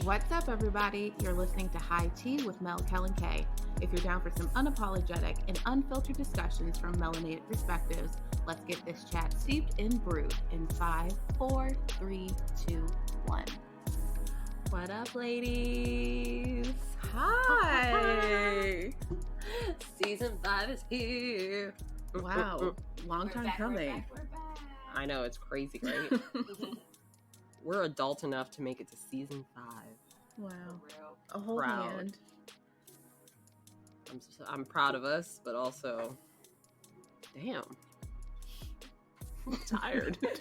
What's up, everybody? You're listening to High Tea with Mel, Kel, and Kay. If you're down for some unapologetic and unfiltered discussions from melanated perspectives, let's get this chat steeped in brewed in 5, 4, 3, 2, 1. What up, ladies? Hi! Season 5 is here. Wow, long time coming. We're back. I know, it's crazy, right? We're adult enough to make it to season 5. Wow, For real. a whole Proud. hand. I'm proud of us, but also, damn, I'm tired. I'm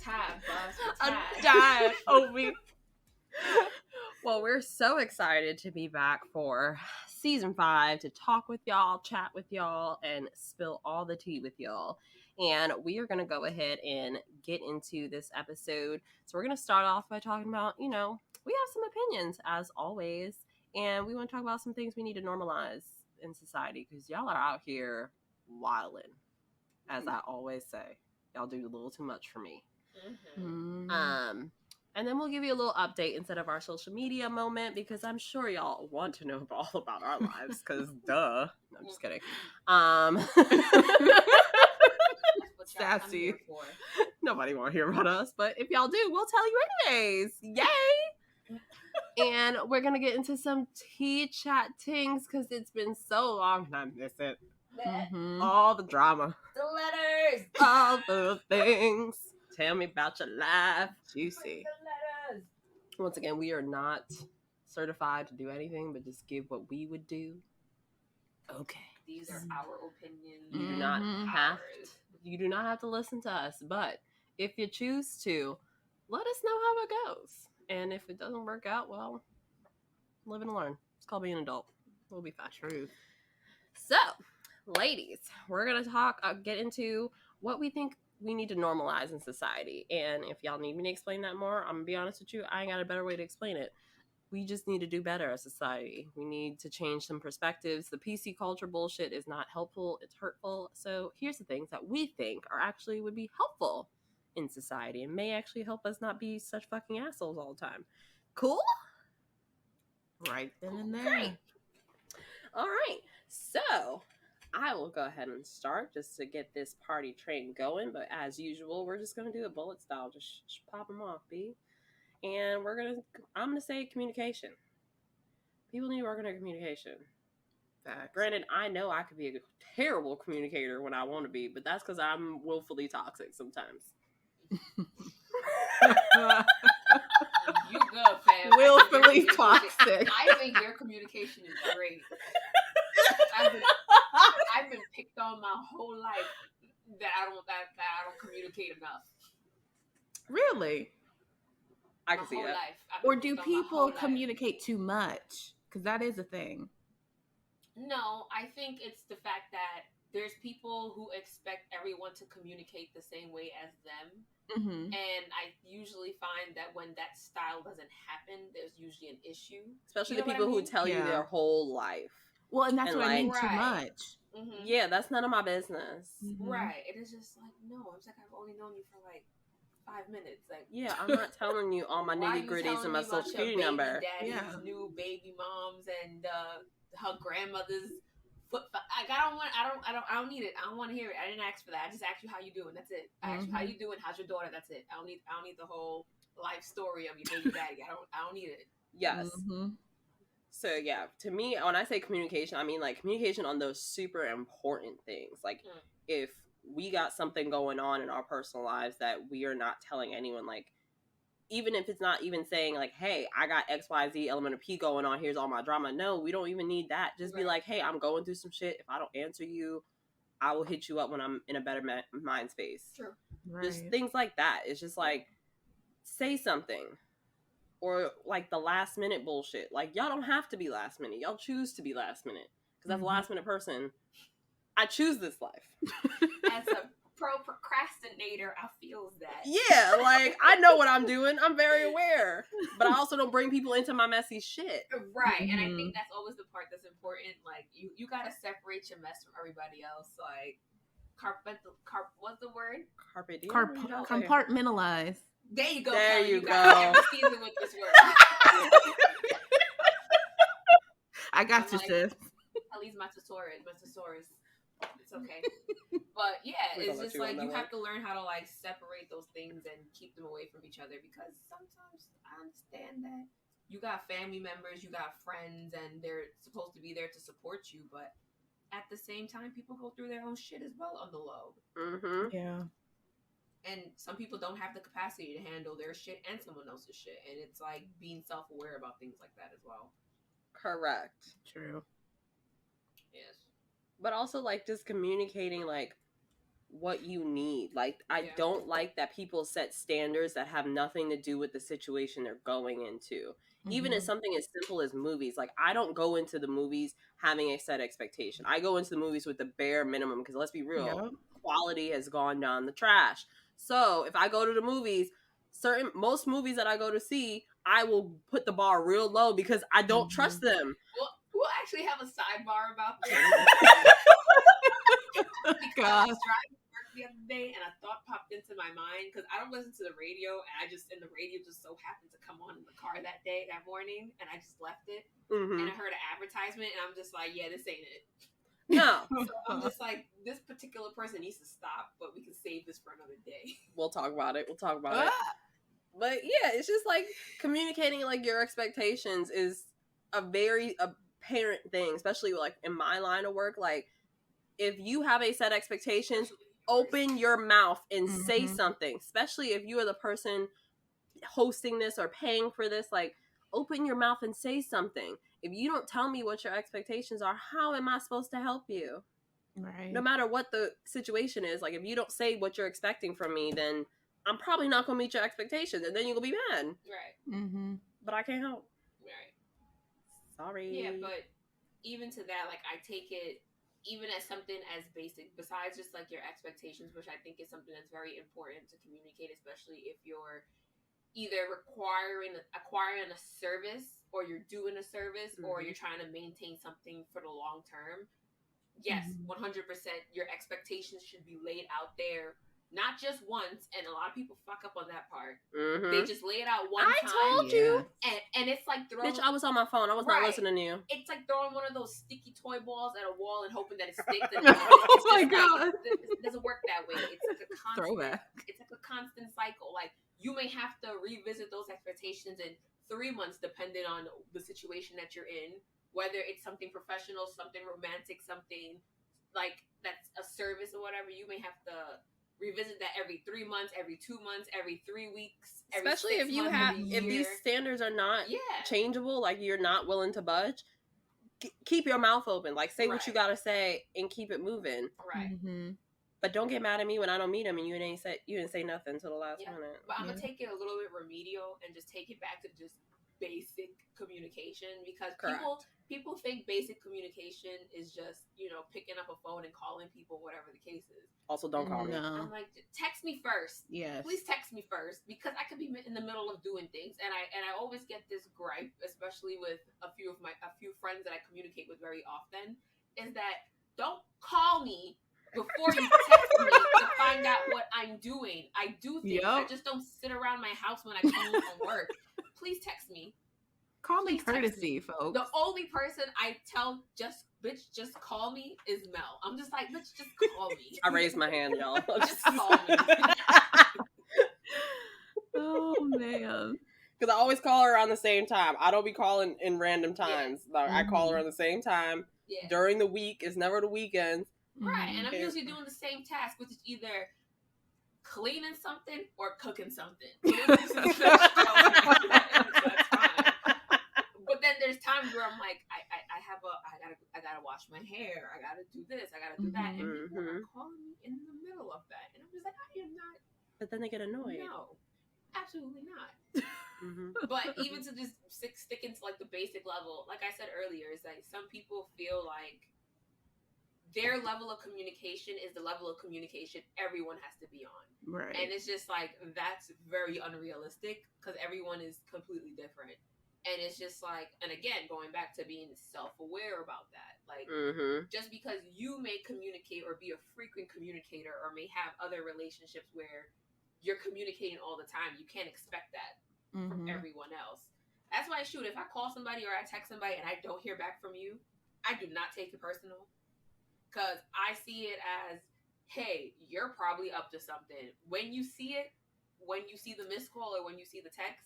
tired, boss. I'm I'm tired. tired, Obi. Well, we're so excited to be back for season 5 to talk with y'all, chat with y'all, and spill all the tea with y'all. And we are going to go ahead and get into this episode. So we're going to start off by talking about, we have some opinions as always. And we want to talk about some things we need to normalize in society because y'all are out here wilding, as I always say. Y'all do a little too much for me. Mm. And then we'll give you a little update instead of our social media moment because I'm sure y'all want to know all about our lives because duh. No, I'm just kidding. That's what y'all come Sassy. here for. Nobody want to hear about us, but if y'all do, we'll tell you anyways. Yay! And we're going to get into some tea chat things because it's been so long and I miss it. Mhm. All the drama. The letters. All the things. Tell me about your life. Juicy. The letters. Once again, we are not certified to do anything, but just give what we would do. Okay. These are our opinions. You do not Mhm. have you do not have to listen to us, but if you choose to, let us know how it goes. And if it doesn't work out, well, live and learn. It's called being an adult. We'll be fine. Truth. So, ladies, we're going to get into what we think we need to normalize in society. And if y'all need me to explain that more, I'm going to be honest with you, I ain't got a better way to explain it. We just need to do better as society. We need to change some perspectives. The PC culture bullshit is not helpful. It's hurtful. So here's the things that we think are actually would be helpful in society and may actually help us not be such fucking assholes all the time. Cool? Right then and there. Great. All right. So I will go ahead and start just to get this party train going. But as usual, we're just going to do it bullet style. Just pop them off, B. And I'm going to say communication. People need to work on their communication. Facts. Granted, I know I could be a terrible communicator when I want to be, but that's because I'm willfully toxic sometimes. You good, fam. Willfully toxic. I think your communication is great. I've been picked on my whole life that I don't communicate enough. Really? I can see that. Or do people communicate too much? Because that is a thing. No, I think it's the fact that there's people who expect everyone to communicate the same way as them. Mm-hmm. And I usually find that when that style doesn't happen, there's usually an issue. Especially You the know what people I who mean? tell you Yeah. their whole life. Well, and that's And what I mean, like- too Right. much. Mm-hmm. Yeah, that's none of my business. Mhm. Right. It is just like, no. I was like, I've only known you for like 5 minutes. Like, Yeah, I'm not telling you all my why are nitty you gritties telling and my me about social your security baby number. daddy's Yeah. new baby moms and her grandmother's foot. Like, I don't need it. I don't want to hear it. I didn't ask for that. I just asked you how you doing. That's it. I asked you how you doing. How's your daughter? That's it. I don't need the whole life story of your baby daddy. I don't need it. Yes. Mm-hmm. So yeah, to me, when I say communication, I mean like communication on those super important things. Like if we got something going on in our personal lives that we are not telling anyone, like even if it's not even saying like, hey, I got XYZ element of P going on, here's all my drama. No, we don't even need that. Just be Right. like, hey, I'm going through some shit. If I don't answer you, I will hit you up when I'm in a better mind space. True. Right. Just things like that. It's just like, say something. Or like the last minute bullshit. Like y'all don't have to be last minute. Y'all choose to be last minute. Because as a last minute person, I choose this life. As a procrastinator, I feel that. Yeah, like I know what I'm doing. I'm very aware. But I also don't bring people into my messy shit. Right. And I think that's always the part that's important. Like you gotta separate your mess from everybody else. Like what's the word? Carpe diem. Compartmentalize. There you go. There Kelly. you got go. every season with this word. I got I'm you, like, sis. Kelly's my thesaurus. It's okay. But yeah, We're it's gonna let just you like on you that have to learn how to like separate those things and keep them away from each other, because sometimes I understand that you got family members, you got friends, and they're supposed to be there to support you, but at the same time, people go through their own shit as well on the low. Mm-hmm. Yeah. And some people don't have the capacity to handle their shit and someone else's shit. And it's like being self-aware about things like that as well. Correct. True. Yes. But also, like, just communicating, like, what you need. Like, I Yeah. don't like that people set standards that have nothing to do with the situation they're going into. Even in something as simple as movies. Like, I don't go into the movies having a set expectation. I go into the movies with the bare minimum, because let's be real, Yep. quality has gone down the trash. So if I go to the movies, most movies that I go to see, I will put the bar real low because I don't trust them. Well, we'll actually have a sidebar about this. Because I was driving to work the other day and a thought popped into my mind, because I don't listen to the radio, and the radio just so happened to come on in the car that morning, and I just left it. And I heard an advertisement, and I'm just like, yeah, this ain't it. No. So I'm just like, this particular person needs to stop, but we can save this for another day. We'll talk about it. But yeah, it's just like communicating like your expectations is a very apparent thing, especially like in my line of work. Like, if you have a set expectations, open your mouth and say something, especially if you are the person hosting this or paying for this. Like, open your mouth and say something. If you don't tell me what your expectations are, how am I supposed to help you? Right. No matter what the situation is, like, if you don't say what you're expecting from me, then I'm probably not going to meet your expectations, and then you're going to be mad. Right. But I can't help. Right. Sorry. Yeah, but even to that, like, I take it even as something as basic, besides just like your expectations, which I think is something that's very important to communicate, especially if you're either acquiring a service, or you're doing a service, or you're trying to maintain something for the long term. Yes, 100%. Your expectations should be laid out there, not just once. And a lot of people fuck up on that part. They just lay it out one time. I told you. And it's like throwing... Bitch, I was on my phone. I was not listening to you. It's like throwing one of those sticky toy balls at a wall and hoping that it sticks. And Oh my God. It doesn't work that way. It's like a constant... Throwback. It's like a constant cycle. Like, you may have to revisit those expectations in 3 months, depending on the situation that you're in. Whether it's something professional, something romantic, something like that's a service or whatever, you may have to revisit that every 3 months, every 2 months, every 3 weeks, especially if you have if these standards are not changeable, like you're not willing to budge. Keep your mouth open, like say what you gotta say and keep it moving. Right. But don't get mad at me when I don't meet him and you didn't say nothing until the last minute. But I'm gonna take it a little bit remedial and just take it back to just basic communication, because people think basic communication is just, you know, picking up a phone and calling people, whatever the case is. Also, don't call me. I'm like, text me first. Yes. Please text me first, because I could be in the middle of doing things, and I always get this gripe, especially with a few friends that I communicate with very often, is that don't call me before you text me to find out what I'm doing. I do things. I just don't sit around my house when I come home from work. Please text me. Common courtesy, folks. The only person I tell just call me is Mel. I'm just like, bitch, just call me. I raised my hand, y'all. Just call me. Oh man. Because I always call her around the same time. I don't be calling in random times. Like, I call her on the same time. During the week. It's never the weekends. Right. And I'm usually doing the same task, which is either cleaning something or cooking something. That's fine. But then there's times where I'm like, I gotta wash my hair. I gotta do this. I gotta do that. And people are calling me in the middle of that. And I'm just like, I am not. But then they get annoyed. No, absolutely not. But even to just stick into like the basic level, like I said earlier, is like some people feel like their level of communication is the level of communication everyone has to be on. Right. And it's just like, that's very unrealistic, because everyone is completely different. And it's just like, and again, going back to being self-aware about that. Like, just because you may communicate or be a frequent communicator or may have other relationships where you're communicating all the time. You can't expect that from everyone else. That's why, shoot, if I call somebody or I text somebody and I don't hear back from you, I do not take it personal. Because I see it as, hey, you're probably up to something. When you see it, when you see the missed call or when you see the text,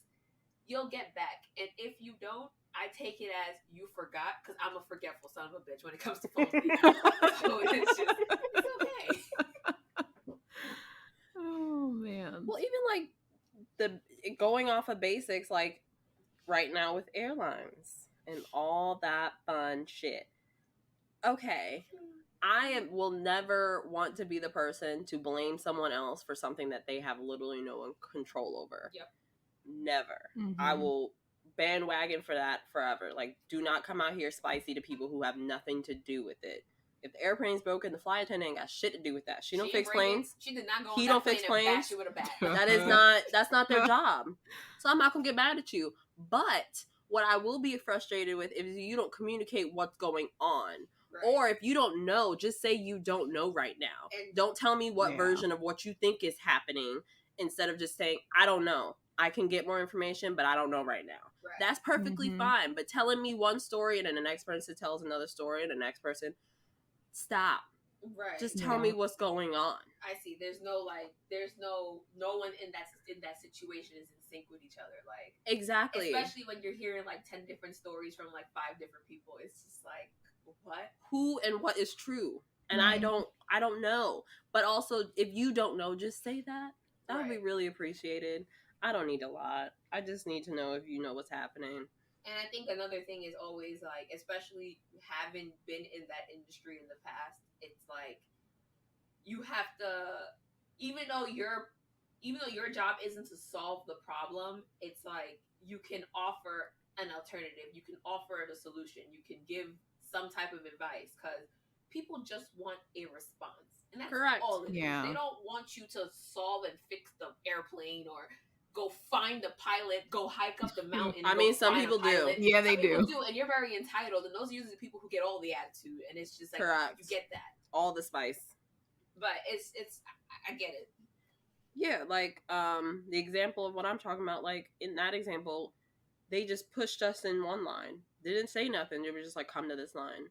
you'll get back. And if you don't, I take it as you forgot, because I'm a forgetful son of a bitch when it comes to phone people. So it's okay. Oh, man. Well, even like going off of basics, like right now with airlines and all that fun shit. Okay. Will never want to be the person to blame someone else for something that they have literally no control over. Yep. Never. I will bandwagon for that forever. Like, do not come out here spicy to people who have nothing to do with it. If the airplane's broken, the flight attendant ain't got shit to do with that. She don't fix planes. She did not go He on don't that fix plane and planes. bash you with a bat. That's not their job. So I'm not gonna get mad at you. But what I will be frustrated with is you don't communicate what's going on. Right. Or if you don't know, just say you don't know right now. And don't tell me what version of what you think is happening instead of just saying, I don't know. I can get more information, but I don't know right now. Right. That's perfectly fine. But telling me one story and then the next person tells another story and the next person, stop. Right. Just tell me what's going on. I see. There's no no one in that situation is in sync with each other. Like, exactly. Especially when you're hearing like 10 different stories from like 5 different people. It's just like, what? Who and what is true? And I don't know. But also, if you don't know, just say that. That would be really appreciated. I don't need a lot. I just need to know if you know what's happening. And I think another thing is always like, especially having been in that industry in the past, it's like you have to, even though your job isn't to solve the problem, it's like you can offer an alternative. You can offer the solution. You can give some type of advice, because people just want a response. And that's all it is. They don't want you to solve and fix the airplane or go find the pilot, go hike up the mountain. I mean, some people do. Yeah, they do. And you're very entitled. And those are usually the people who get all the attitude. And it's just like, you get that. All the spice. But it's I get it. Yeah, like, the example of what I'm talking about, like, in that example, they just pushed us in one line. They didn't say nothing. They were just like, come to this line.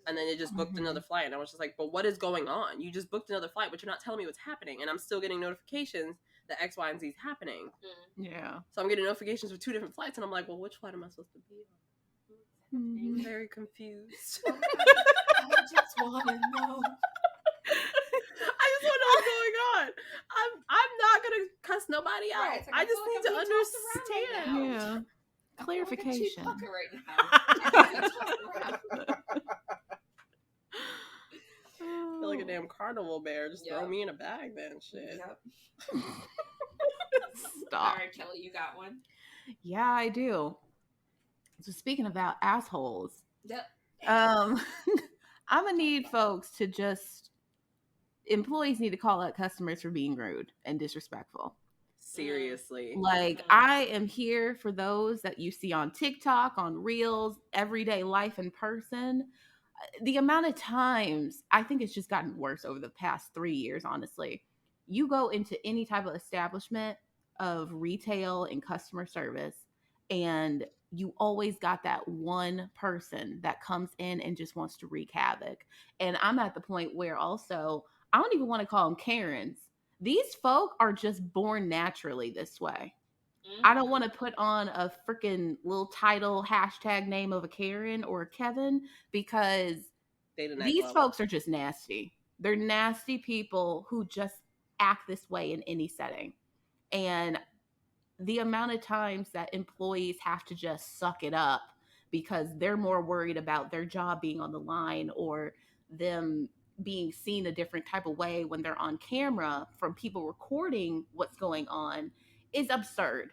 And then they just booked another flight. And I was just like, but what is going on? You just booked another flight, but you're not telling me what's happening. And I'm still getting notifications that X, Y, and Z is happening. Yeah. So I'm getting notifications for 2 different flights. And I'm like, well, which flight am I supposed to be on? I'm very confused. I just want to know. I just want to know what's going on. I'm not going to cuss nobody out. Right, like, I just need to understand. Yeah. Clarification. Right now. I feel like a damn carnival bear. Just throw me in a bag then. Shit. Yep. Stop. All right, Kelly, you got one? Yeah, I do. So speaking about assholes, yep. I'm gonna need folks to employees need to call out customers for being rude and disrespectful. Seriously. Like, I am here for those that you see on TikTok, on Reels, everyday life in person. The amount of times, I think it's just gotten worse over the past 3 years, honestly. You go into any type of establishment of retail and customer service, and you always got that one person that comes in and just wants to wreak havoc. And I'm at the point where also, I don't even want to call them Karens. These folk are just born naturally this way. I don't want to put on a freaking little title, hashtag name of a Karen or a Kevin, because these folks are just nasty. They're nasty people who just act this way in any setting. And the amount of times that employees have to just suck it up because they're more worried about their job being on the line or them being seen a different type of way when they're on camera from people recording what's going on is absurd.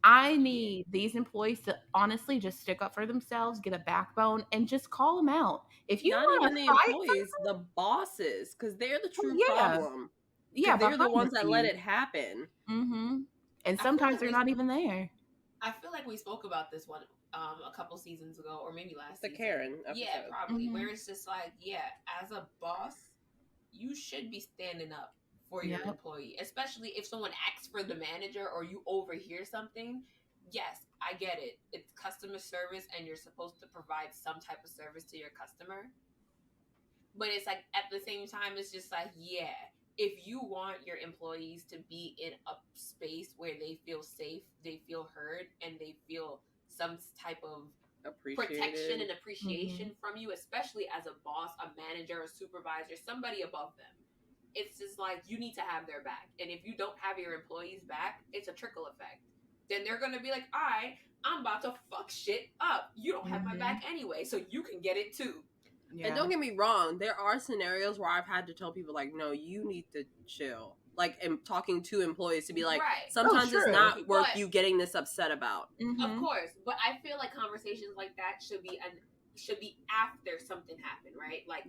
I need these employees to honestly just stick up for themselves, get a backbone, and just call them out. If you not even the employees, the bosses, because they're the true problem. Yeah, they're the ones that let it happen. Mm-hmm. And sometimes they're not even there. I feel like we spoke about this one a couple seasons ago, or maybe last season. The Karen episode. Yeah, probably. Where it's just like, as a boss, you should be standing up for your employee, especially if someone asks for the manager or you overhear something. Yes, I get it. It's customer service and you're supposed to provide some type of service to your customer. But it's like at the same time, it's just like, yeah, if you want your employees to be in a space where they feel safe, they feel heard, and they feel some type of protection and appreciation from you, especially as a boss, a manager, a supervisor, somebody above them. It's just like you need to have their back. And if you don't have your employees back, it's a trickle effect. Then they're going to be like, all right, I'm about to fuck shit up. You don't have my back anyway, so you can get it too. Yeah. And don't get me wrong, there are scenarios where I've had to tell people, like, no, you need to chill. Like, and talking to employees to be like, sometimes it's not worth you getting this upset about. Of course, but I feel like conversations like that should be after something happened, right? Like,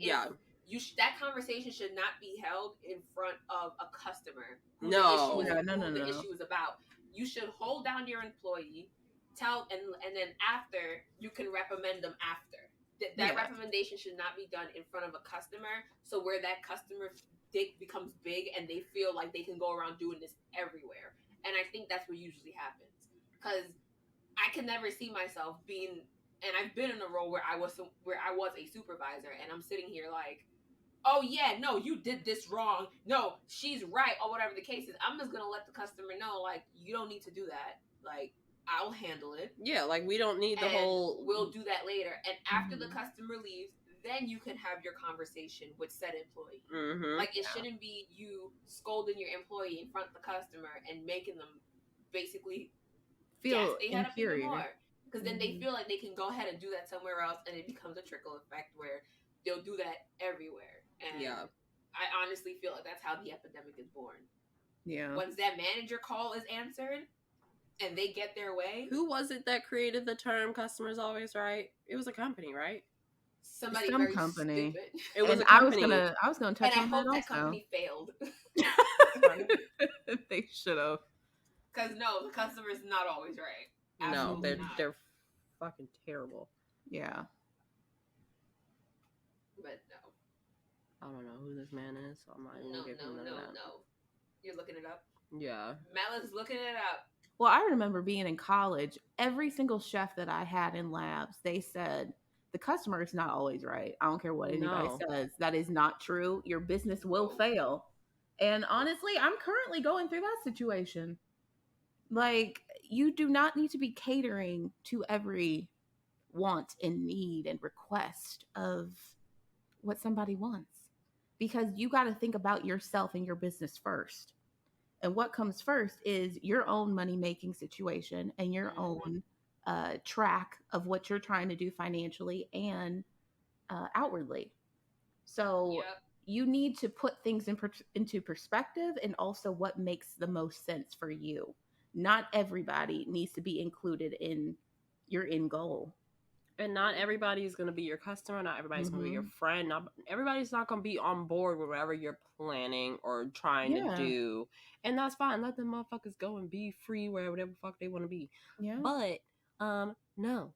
that conversation should not be held in front of a customer. Who the issue is about. You should hold down your employee, and then after you can reprimand them after. That recommendation should not be done in front of a customer, so where that customer dick becomes big and they feel like they can go around doing this everywhere. And I think that's what usually happens, because I can never see myself being, and I've been in a role where I was a supervisor, and I'm sitting here like, oh yeah, no, you did this wrong, no, she's right, or whatever the case is. I'm just gonna let the customer know, like, you don't need to do that, like, I'll handle it. Yeah, like, we don't need the whole... We'll do that later. And after the customer leaves, then you can have your conversation with said employee. Like, it shouldn't be you scolding your employee in front of the customer and making them basically feel inferior. Because then they feel like they can go ahead and do that somewhere else, and it becomes a trickle effect where they'll do that everywhere. And I honestly feel like that's how the epidemic is born. Yeah. Once that manager call is answered, and they get their way. Who was it that created the term "customers always right"? It was a company, right? Some company. Stupid. It was a company. I was gonna touch on that also. That company failed. They should have. Because no, the customer's not always right. Absolutely they're fucking terrible. Yeah. But no. I don't know who this man is, so I'm not even gonna give him none of that. No. You're looking it up? Yeah. Mala's looking it up. Well, I remember being in college, every single chef that I had in labs, they said, the customer is not always right. I don't care what anybody says. That is not true. Your business will fail. And honestly, I'm currently going through that situation. Like, you do not need to be catering to every want and need and request of what somebody wants. Because you got to think about yourself and your business first. And what comes first is your own money-making situation and your own track of what you're trying to do financially and outwardly. So you need to put things into perspective, and also what makes the most sense for you. Not everybody needs to be included in your end goal. And not everybody is going to be your customer. Not everybody's going to be your friend. Not everybody's not going to be on board with whatever you're planning or trying to do. And that's fine. Let them motherfuckers go and be free wherever the fuck they want to be. Yeah. But, no.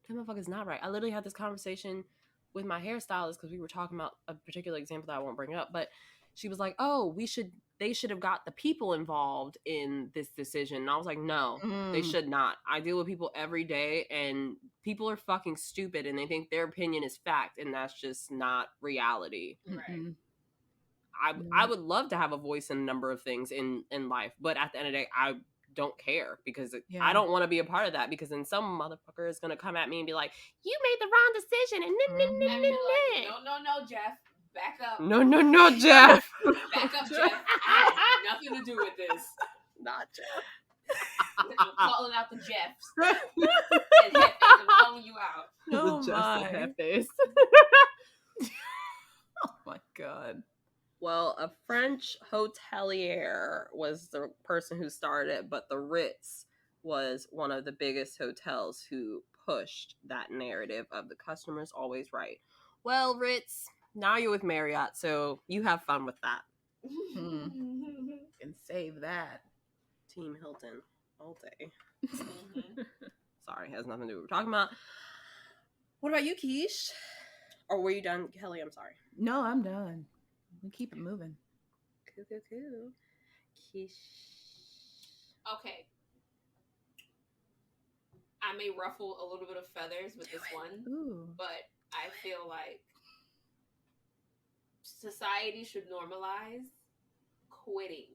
That motherfucker's not right. I literally had this conversation with my hairstylist because we were talking about a particular example that I won't bring up. But she was like, oh, they should have got the people involved in this decision. And I was like, no, they should not. I deal with people every day, and people are fucking stupid, and they think their opinion is fact, and that's just not reality. Right. I would love to have a voice in a number of things in life, but at the end of the day, I don't care, because I don't want to be a part of that, because then some motherfucker is going to come at me and be like, you made the wrong decision, and no, Jeff. Back up. No, Jeff. Back up, Jeff. I had nothing to do with this. Not Jeff. I'm calling out the Jeffs. And Headface, I'm calling you out. Oh my. Headface. Oh my God. Well, a French hotelier was the person who started it, but the Ritz was one of the biggest hotels who pushed that narrative of the customer's always right. Well, Ritz, now you're with Marriott, so you have fun with that. Can save that. Team Hilton all day. Sorry, has nothing to do with what we're talking about. What about you, Keish? Or were you done, Kelly? I'm sorry. No, I'm done. We keep it moving. Cool. Kish. Okay. I may ruffle a little bit of feathers with this one, but I feel like society should normalize quitting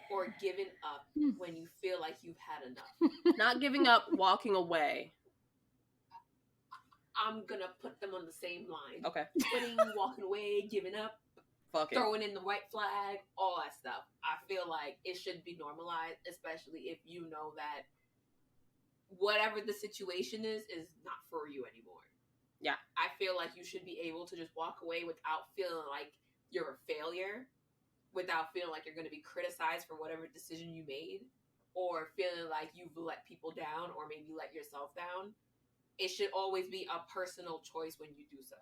or giving up when you feel like you've had enough. Not giving up, walking away. I'm gonna put them on the same line. Okay. Quitting, walking away, giving up, throwing in the white flag, all that stuff. I feel like it should be normalized, especially if you know that whatever the situation is not for you anymore. Yeah. I feel like you should be able to just walk away without feeling like you're a failure, without feeling like you're going to be criticized for whatever decision you made, or feeling like you've let people down or maybe let yourself down. It should always be a personal choice when you do so.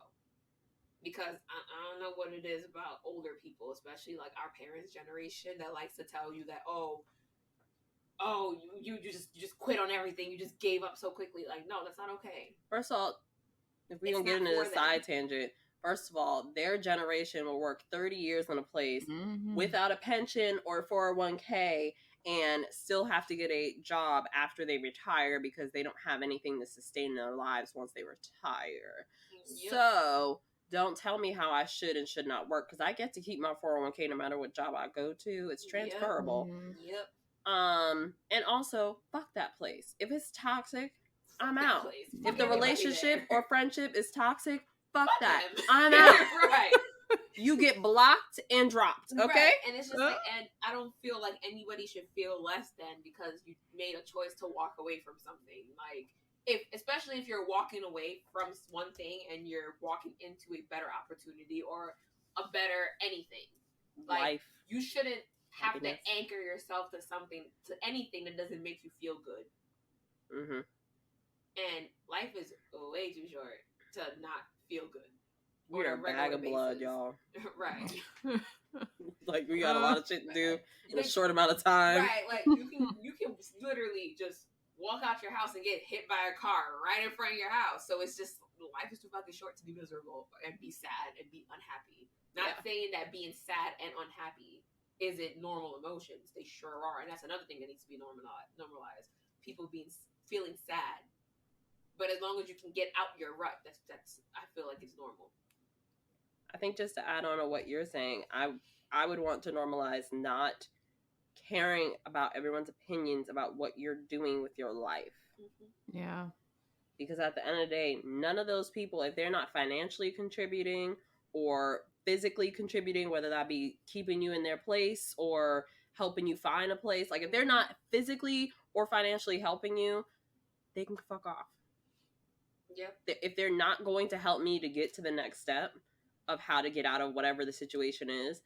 Because I don't know what it is about older people, especially like our parents' generation, that likes to tell you that, you just quit on everything. You just gave up so quickly. Like, no, that's not okay. First of all, if we don't get into a side tangent, first of all, their generation will work 30 years in a place without a pension or 401k and still have to get a job after they retire because they don't have anything to sustain their lives once they retire. Yep. So don't tell me how I should and should not work, because I get to keep my 401k no matter what job I go to. It's transferable. Yep. And also, fuck that place. If it's toxic, I'm out. If the relationship or friendship is toxic, fuck that. I'm out. Right. You get blocked and dropped, okay? Right. And it's just like, and I don't feel like anybody should feel less than because you made a choice to walk away from something. Like, especially if you're walking away from one thing and you're walking into a better opportunity or a better anything. Like, life. You shouldn't have to anchor yourself to anything that doesn't make you feel good. Mm-hmm. And life is way too short to not feel good. We're a bag of blood, y'all. Right. Like, we got a lot of shit to do in a short amount of time. Right. Like, you can literally just walk out your house and get hit by a car right in front of your house. So it's just, life is too fucking short to be miserable and be sad and be unhappy. Not saying that being sad and unhappy isn't normal emotions. They sure are. And that's another thing that needs to be normalized. People feeling sad. But as long as you can get out your rut, that's I feel like it's normal. I think just to add on to what you're saying, I would want to normalize not caring about everyone's opinions about what you're doing with your life. Mm-hmm. Yeah. Because at the end of the day, none of those people, if they're not financially contributing or physically contributing, whether that be keeping you in their place or helping you find a place, like if they're not physically or financially helping you, they can fuck off. Yep. If they're not going to help me to get to the next step of how to get out of whatever the situation is,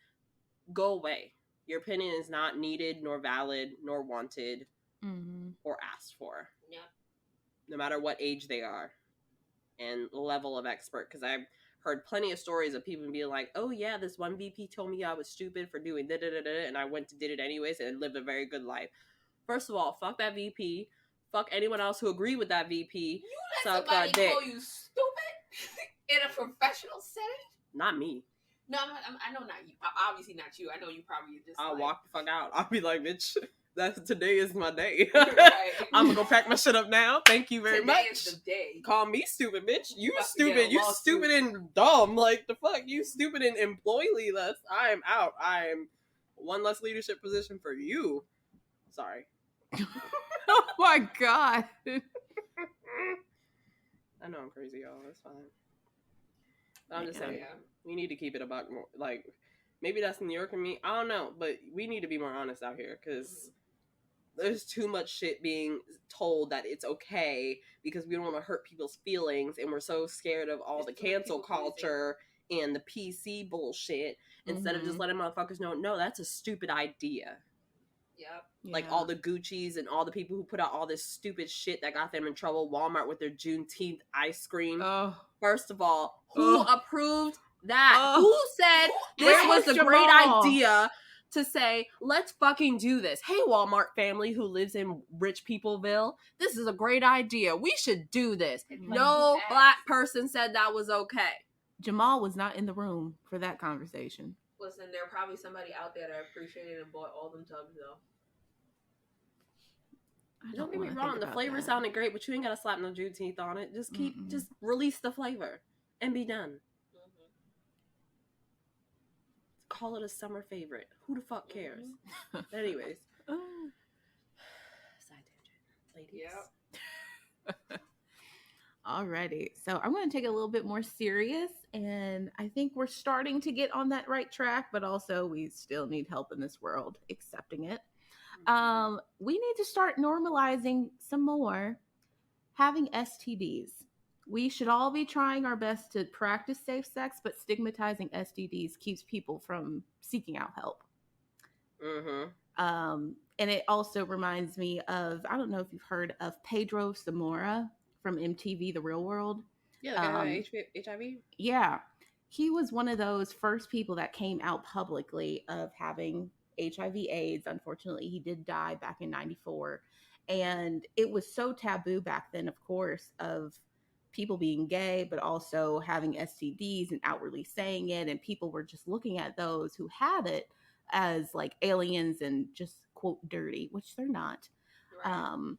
go away. Your opinion is not needed, nor valid, nor wanted, or asked for. Yep. No matter what age they are and level of expert. Because I've heard plenty of stories of people being like, oh yeah, this one VP told me I was stupid for doing da-da-da-da, and I went to did it anyways and lived a very good life. First of all, fuck that VP. Fuck anyone else who agreed with that VP. You let somebody call you stupid in a professional setting? Not me. No, I know not you. Obviously not you. I know you probably just I'll walk the fuck out. I'll be like, bitch, today is my day. Right. I'm gonna go pack my shit up now. Thank you very much. Today is the day. Call me stupid, bitch. You stupid. You stupid and dumb. Like, the fuck? You stupid and employee less. I am out. I am one less leadership position for you. Sorry. Oh my god. I know I'm crazy, y'all. That's fine. But I'm just saying, we need to keep it about more. Like, maybe that's New York and me. I don't know, but we need to be more honest out here because there's too much shit being told that it's okay because we don't want to hurt people's feelings, and we're so scared of all the cancel culture and the PC bullshit instead of just letting motherfuckers know, no, that's a stupid idea. Yep. Like all the Gucci's and all the people who put out all this stupid shit that got them in trouble. Walmart with their Juneteenth ice cream. Oh. First of all, who approved that? Who said this was a great idea to say, let's fucking do this? Hey, Walmart family who lives in Rich Peopleville, this is a great idea. We should do this. No black person said that was okay. Jamal was not in the room for that conversation. Listen, there are probably somebody out there that appreciated and bought all them tubs though. Don't get me wrong, the flavor sounded great, but you ain't gotta slap no jute teeth on it. Just just release the flavor and be done. Mm-hmm. Call it a summer favorite. Who the fuck cares? Mm-hmm. Anyways. Side tangent. Ladies. Yep. Alrighty. So I'm going to take it a little bit more serious, and I think we're starting to get on that right track, but also we still need help in this world accepting it. We need to start normalizing some more having STDs. We should all be trying our best to practice safe sex, but stigmatizing STDs keeps people from seeking out help. Mm-hmm. And it also reminds me of, I don't know if you've heard of Pedro Zamora from MTV The Real World. Yeah, the guy with HIV? Yeah. He was one of those first people that came out publicly of having HIV/AIDS. Unfortunately, he did die back in 94. And it was so taboo back then, of course, of people being gay, but also having STDs and outwardly saying it. And people were just looking at those who had it as like aliens and just, quote, dirty, which they're not. Right.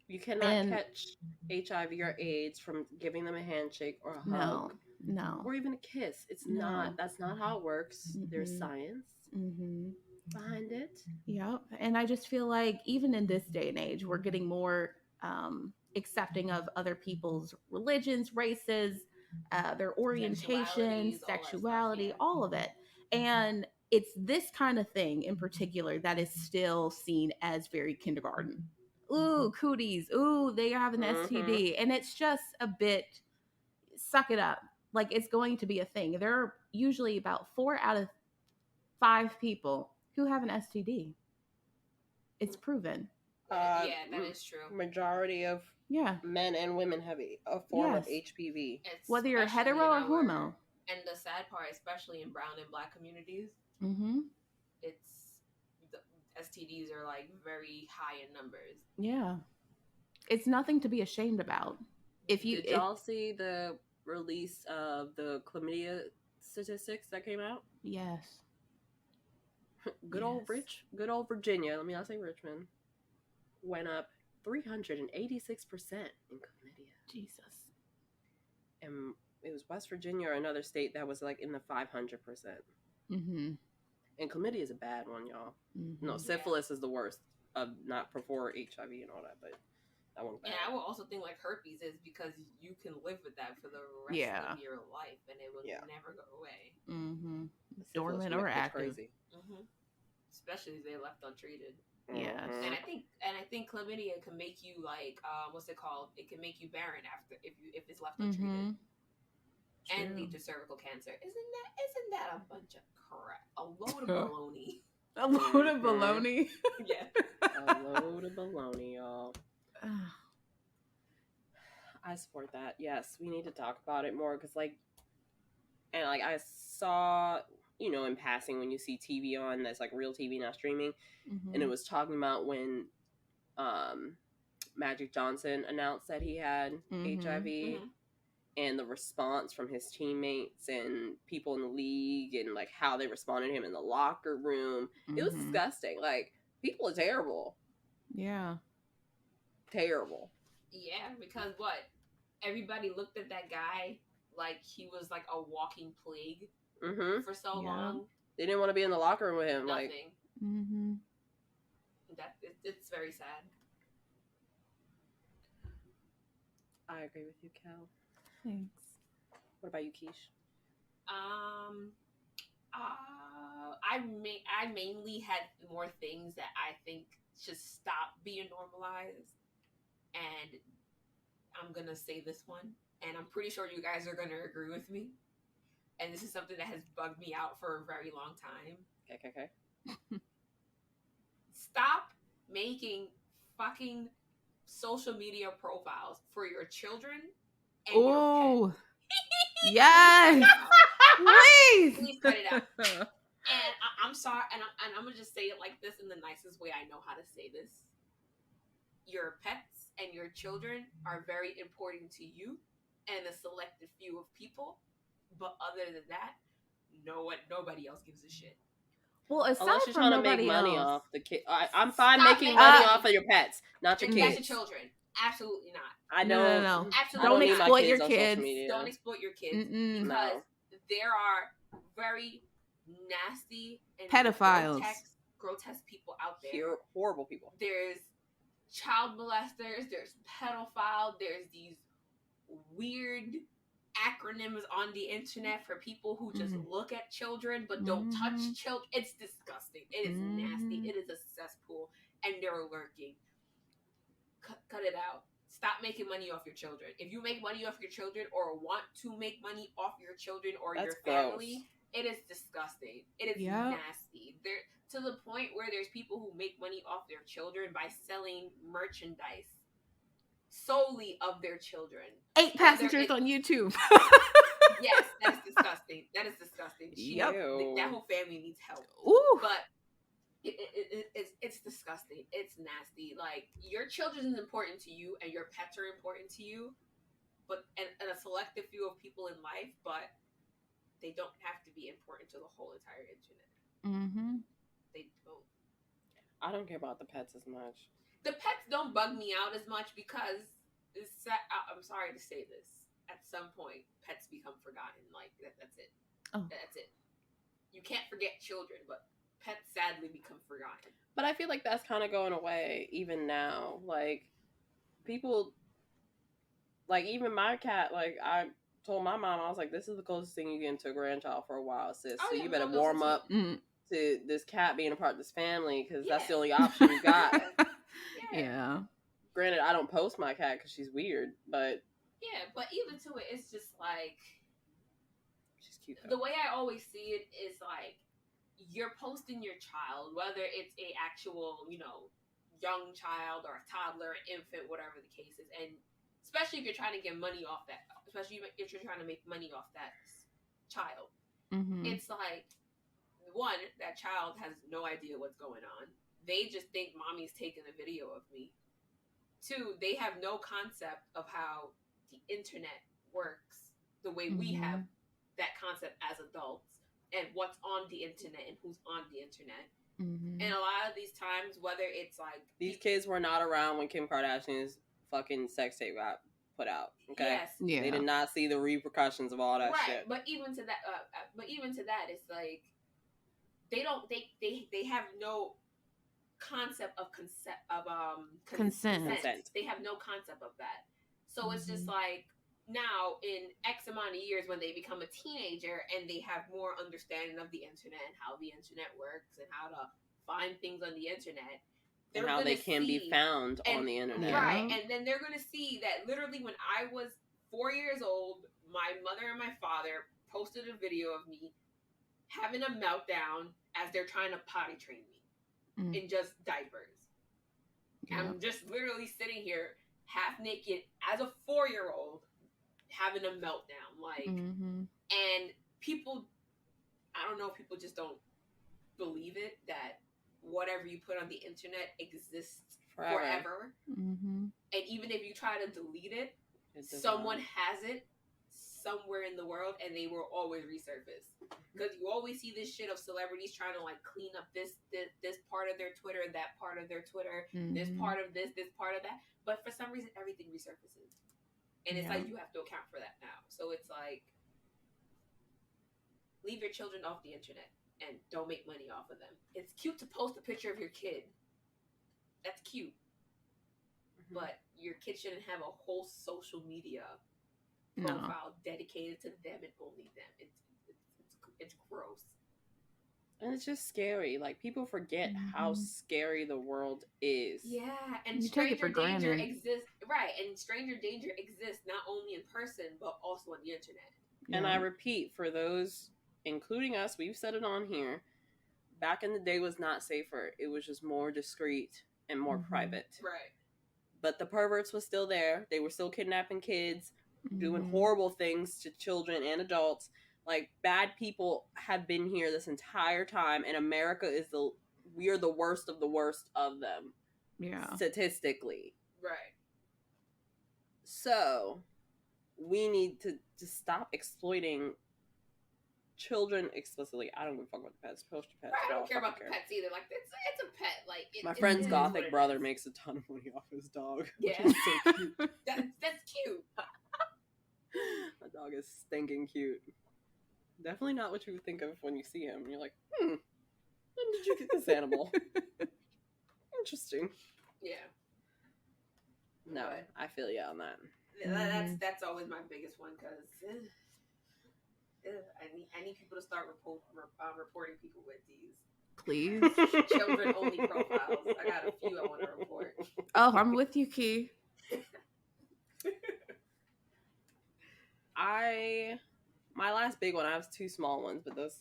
You cannot catch HIV or AIDS from giving them a handshake or a hug. No. Or even a kiss. It's not. That's not how it works. Mm-hmm. There's science behind it. Yep. And I just feel like even in this day and age, we're getting more accepting of other people's religions, races, their orientation, sexuality, all of it. And it's this kind of thing in particular that is still seen as very kindergarten. Ooh, cooties. Ooh, they have an STD. And it's just a bit, suck it up. Like, it's going to be a thing. There are usually about 4 out of 5 people who have an STD. It's proven. Yeah, that is true. Majority of men and women have a form of HPV. Whether you're hetero or homo. And the sad part, especially in brown and black communities, it's STDs are like very high in numbers. Yeah. It's nothing to be ashamed about. Did y'all see the release of the chlamydia statistics that came out? Yes. Good old Virginia, let me not say Richmond, went up 386% in chlamydia. Jesus. And it was West Virginia or another state that was like in the 500%. Mm-hmm. And chlamydia is a bad one, y'all. Mm-hmm. No, syphilis is the worst. Not before HIV and all that, but that one's bad. And I will also think like herpes is because you can live with that for the rest of your life, and it will never go away. Mm-hmm. Dormant or active. Crazy. Mm-hmm. Especially if they're left untreated. Yes. And I think chlamydia can make you like what's it called? It can make you barren after if it's left untreated. And lead to cervical cancer. Isn't that a bunch of crap? A load of baloney. A load of baloney? Yeah. A load of baloney, y'all. I support that. Yes, we need to talk about it more because I saw, in passing when you see TV on that's like real TV, not streaming, and it was talking about when Magic Johnson announced that he had HIV. And the response from his teammates and people in the league and like how they responded to him in the locker room. It was disgusting. Like, people are terrible. Yeah. Terrible. Yeah, because what? Everybody looked at that guy like he was like a walking plague for so long. They didn't want to be in the locker room with him. Nothing. It's very sad. I agree with you, Kel. Thanks. What about you, Keish? I mainly had more things that I think should stop being normalized, and I'm gonna say this one, and I'm pretty sure you guys are gonna agree with me. And this is something that has bugged me out for a very long time. Okay. Stop making fucking social media profiles for your children. Oh, yes. Please cut it out. And I'm sorry, and I'm gonna just say it like this in the nicest way I know how to say this. Your pets and your children are very important to you and a selected few of people, but other than that, nobody else gives a shit. Well, aside Unless you're from trying to make nobody money else, off the kid. I'm fine Stop making making money money. off of your pets, not your That's your kids. children. Absolutely not. I No, don't. no. Absolutely I don't Don't need my exploit kids your on kids. social media. Don't exploit your kids Mm-mm. because No. there are very nasty and Pedophiles. grotesque people out there. Horrible people. There's child molesters, there's pedophiles, there's these weird acronyms on the internet for people who just look at children but don't touch children. It's disgusting. It is nasty. It is a cesspool, and they're lurking. Cut it out. Stop making money off your children. If you make money off your children or want to make money off your children or That's your family, gross. it is disgusting. It is nasty. There to the point where there's people who make money off their children by selling merchandise solely of their children. 8 passengers on YouTube. Yes, that is disgusting. That is disgusting. Yep. That whole family needs help. Ooh. But it's disgusting. It's nasty. Like, your children is important to you and your pets are important to you, but and a selective few of people in life, but they don't have to be important to the whole entire internet. They don't. I don't care about the pets as much. The pets don't bug me out as much because I'm sorry to say this. At some point, pets become forgotten. Like, that's it. Oh. That's it. You can't forget children, but pets sadly become forgotten. But I feel like that's kind of going away even now. Like, people, like, even my cat, like, I told my mom, I was like, this is the closest thing you get to a grandchild for a while, sis. Oh, so yeah, you better Mom knows warm it up Mm. to this cat being a part of this family, because that's Yeah. the only option you got. Yeah. Granted, I don't post my cat because she's weird, but Yeah, but even to it, it's just like, she's cute though. the way I always see it is like, you're posting your child, whether it's a actual, young child or a toddler, infant, whatever the case is, and especially if you're trying to get money off that, especially if you're trying to make money off that child, it's like, one, that child has no idea what's going on. They just think mommy's taking a video of me. 2, they have no concept of how the internet works the way we have that concept as adults, and what's on the internet and who's on the internet. And a lot of these times, whether it's like, these kids were not around when Kim Kardashian's fucking sex tape got put out. Okay, yes, Yeah. they did not see the repercussions of all that right. shit. But even to that, it's like they have no concept of consent. They have no concept of that. So it's just like, now in X amount of years, when they become a teenager and they have more understanding of the internet and how the internet works and how to find things on the internet, and how they can be found on the internet. Right. And then they're going to see that literally when I was 4 years old, my mother and my father posted a video of me having a meltdown as they're trying to potty train me in just diapers. I'm just literally sitting here half naked as a 4-year-old having a meltdown. Like, and people, I don't know, people just don't believe it, that whatever you put on the internet exists forever. And even if you try to delete it, someone has it somewhere in the world and they will always resurface. Because you always see this shit of celebrities trying to like clean up this part of their Twitter, that part of their Twitter, this part of this part of that. But for some reason, everything resurfaces. And it's like, you have to account for that now. So it's like, leave your children off the internet and don't make money off of them. It's cute to post a picture of your kid. That's cute. But your kid shouldn't have a whole social media profile dedicated to them and only them. It's gross. And it's just scary. Like, people forget how scary the world is. Yeah, and you take it for stranger danger granted. exists. Right, and stranger danger exists not only in person, but also on the internet. And I repeat, for those, including us, we've said it on here, back in the day was not safer. It was just more discreet and more private. Right. But the perverts was still there. They were still kidnapping kids, doing horrible things to children and adults. Like, bad people have been here this entire time, and America we're the worst of them. Yeah. Statistically. Right. So, we need to stop exploiting children explicitly. I don't give a fuck about the pets. Post your pets. I don't care about the pets either. Like it's a pet. Like my friend's gothic brother makes a ton of money off his dog. Yeah, which is so cute. that's cute. My dog is stinking cute. Definitely not what you would think of when you see him. You're like, when did you get this animal? Interesting. Yeah. No, I feel you on that. That's always my biggest one because I need people to start reporting people with these. Please. Children only profiles. I got a few I want to report. Oh, I'm with you, Key. My last big one, I have 2 small ones, but those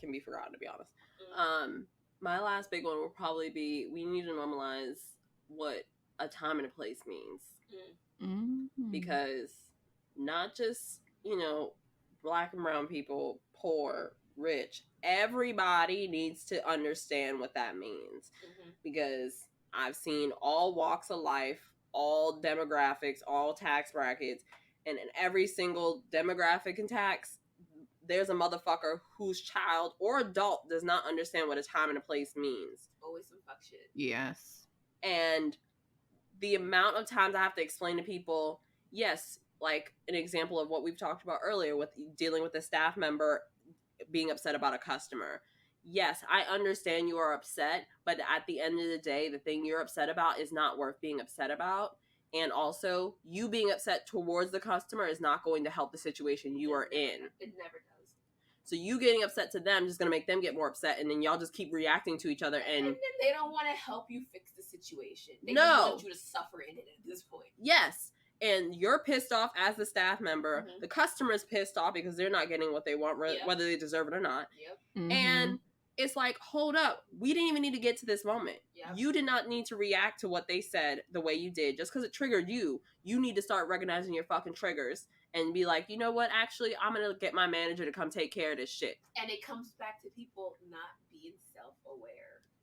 can be forgotten, to be honest. My last big one will probably be, we need to normalize what a time and a place means. Mm-hmm. Because not just, black and brown people, poor, rich, everybody needs to understand what that means. Mm-hmm. Because I've seen all walks of life, all demographics, all tax brackets, and in every single demographic and tax, there's a motherfucker whose child or adult does not understand what a time and a place means. Always some fuck shit. Yes. And the amount of times I have to explain to people, yes, like an example of what we've talked about earlier with dealing with a staff member being upset about a customer. Yes, I understand you are upset, but at the end of the day, the thing you're upset about is not worth being upset about. And also, you being upset towards the customer is not going to help the situation you are in. It never does. So you getting upset to them is just going to make them get more upset, and then y'all just keep reacting to each other. And then they don't want to help you fix the situation. They just want you to suffer in it at this point. Yes. And you're pissed off as the staff member. Mm-hmm. The customer's pissed off because they're not getting what they want, whether they deserve it or not. Yep. Mm-hmm. And it's like, hold up. We didn't even need to get to this moment. Yep. You did not need to react to what they said the way you did. Just because it triggered you, you need to start recognizing your fucking triggers and be like, you know what? Actually, I'm going to get my manager to come take care of this shit. And it comes back to people not being self-aware.